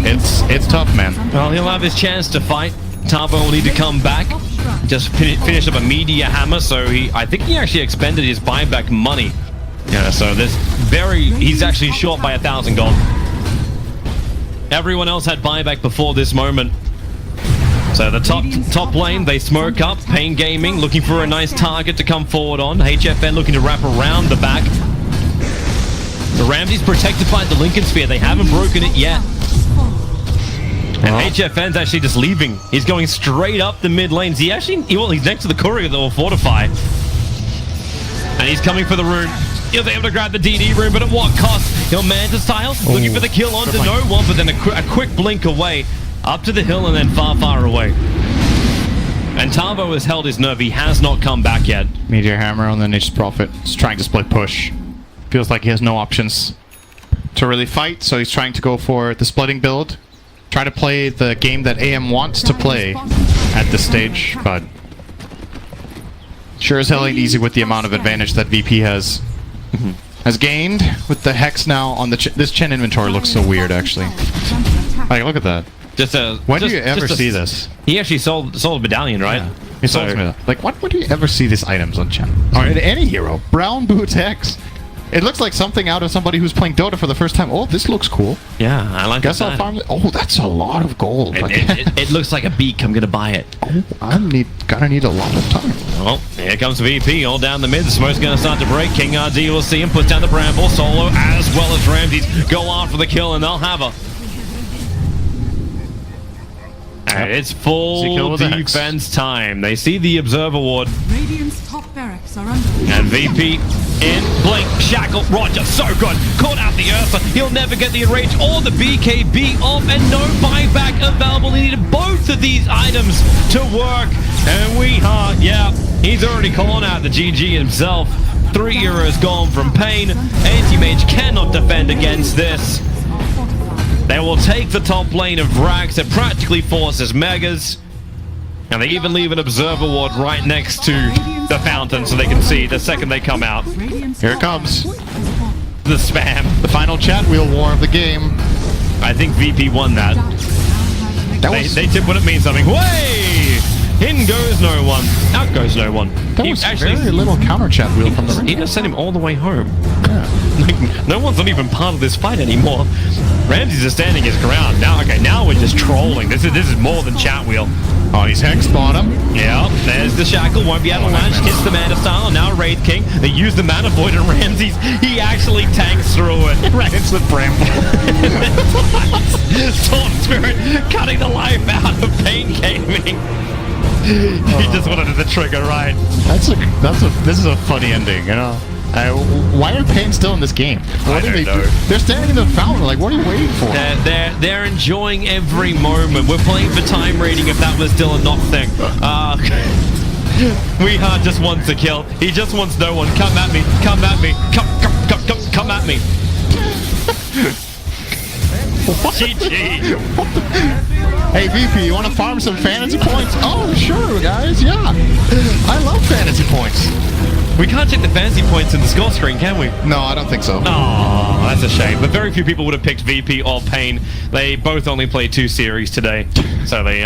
Speaker 1: It's tough, man.
Speaker 2: Well, he'll have his chance to fight. Tavo will need to come back. Just finish up a media hammer, so I think he actually expended his buyback money. Yeah, so he's actually short by 1,000 gold. Everyone else had buyback before this moment. So the top lane, they smoke up. paiN Gaming looking for a nice target to come forward on. HFN looking to wrap around the back. The Ramsey's protected by the Lincoln Sphere. They haven't broken it yet. And HFN's actually just leaving. He's going straight up the mid lanes. He's next to the courier that will fortify. And he's coming for the rune. He'll be able to grab the DD rune, but at what cost? He'll Manta style, looking for the kill onto no one, but then a quick blink away, up to the hill and then far away. And Tavo has held his nerve. He has not come back yet.
Speaker 1: Meteor Hammer on the Nature's Prophet. He's trying to split push. Feels like he has no options to really fight, so he's trying to go for the splitting build. Try to play the game that AM wants to play at this stage, but sure as hell ain't easy with the amount of advantage that VP has gained with the Hex now on the this Chen inventory looks so weird, actually. Like, look at that. When do you ever see this?
Speaker 2: He actually sold a medallion, right?
Speaker 1: Yeah. He sold me that. Like, when do you ever see these items on Chen? Or in any hero? Brown Boots Hex. It looks like something out of somebody who's playing Dota for the first time. Oh, this looks cool.
Speaker 2: Yeah, I like
Speaker 1: Guess I'll farm it. Oh, that's a lot of gold.
Speaker 2: It looks like a beak. I'm gonna buy it.
Speaker 1: Oh, gonna need a lot of time.
Speaker 2: Well, here comes VP all down the mid. The smoke's gonna start to break. Kingrd, you will see him put down the Bramble. Solo as well as Ramses go after the kill, and they'll have her. And it's full defense time. They see the Observer Ward.
Speaker 3: Radiant's top barracks are under.
Speaker 2: And VP in blink, shackle, RodjER, so good. Caught out the Ursa. He'll never get the enrage or the BKB off, and no buyback available. He needed both of these items to work. And he's already calling out the GG himself. 3 euros gone from paiN. Anti-Mage cannot defend against this. They will take the top lane of Vrax. It practically forces Megas. And they even leave an Observer Ward right next to the fountain so they can see the second they come out.
Speaker 1: Here it comes.
Speaker 2: The spam.
Speaker 1: The final chat wheel war of the game.
Speaker 2: I think VP won that. They tip when it means something. Way! In goes no one. Out goes no one.
Speaker 1: That
Speaker 2: He
Speaker 1: was
Speaker 2: actually
Speaker 1: very little counter chat wheel from the
Speaker 2: he
Speaker 1: ring.
Speaker 2: just sent him all the way home.
Speaker 1: Yeah.
Speaker 2: Like, no one's not even part of this fight anymore. Ramsey's just standing his ground. Now, okay, now we're just trolling. This is more than chat wheel.
Speaker 1: Oh, he's hexed on him.
Speaker 2: Yeah, there's the shackle. Won't be able to launch. Hits the mana style. Now Wraith King. They use the mana void and Ramsey's. He actually tanks through it.
Speaker 1: Right into the bramble.
Speaker 2: Storm Spirit cutting the life out of paiN Gaming. He just wanted the trigger right.
Speaker 1: This is a funny ending, you know. Why are paiN still in this game? What
Speaker 2: I
Speaker 1: are they
Speaker 2: don't know.
Speaker 1: do? They're standing in the fountain. Like, what are you waiting for?
Speaker 2: They're enjoying every moment. We're playing for time rating if that was still a not thing. WeHart just wants to kill. He just wants no one. Come at me. Come at me. Come at me. GG.
Speaker 1: Hey VP, you want to farm some fantasy points? Oh, sure, guys. Yeah, I love fantasy points.
Speaker 2: We can't check the fantasy points in the score screen, can we?
Speaker 1: No, I don't think so.
Speaker 2: Oh, that's a shame. But very few people would have picked VP or paiN. They both only played 2 series today, so they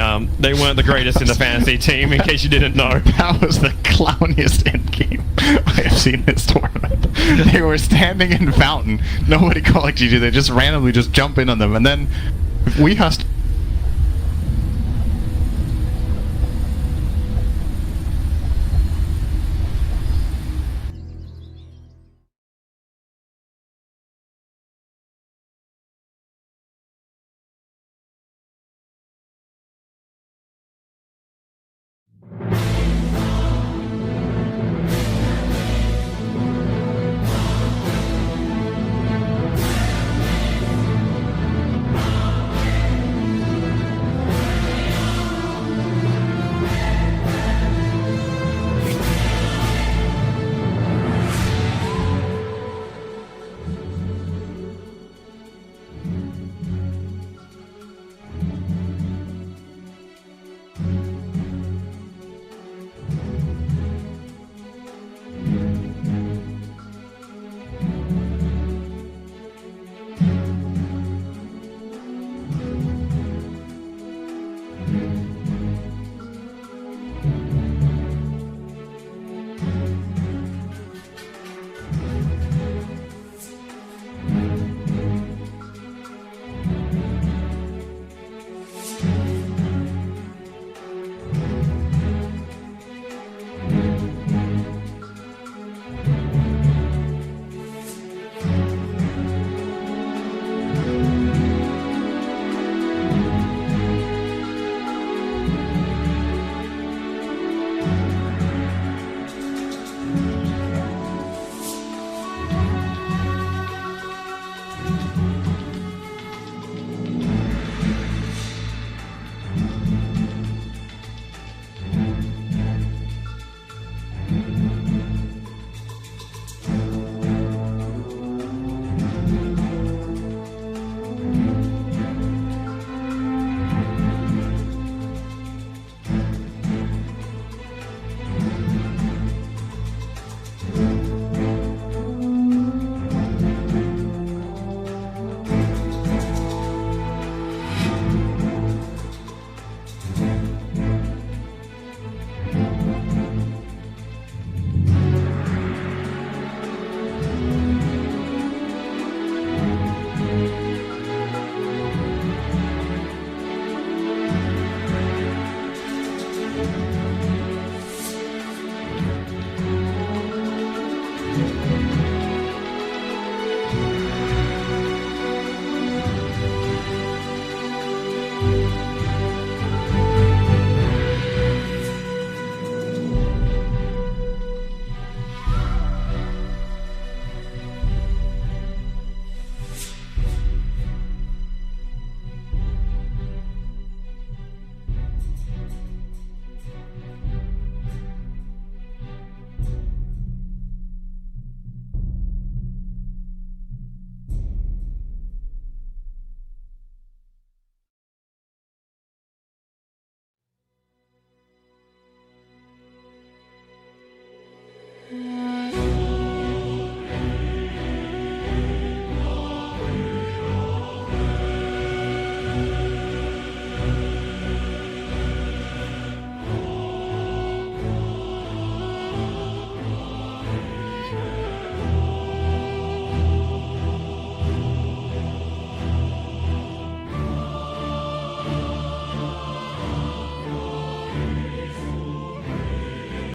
Speaker 2: weren't the greatest in the fantasy team. In case you didn't know,
Speaker 1: That was the clowniest end game I have seen this tournament. They were standing in fountain. Nobody called GG. They just randomly just jump in on them, and then we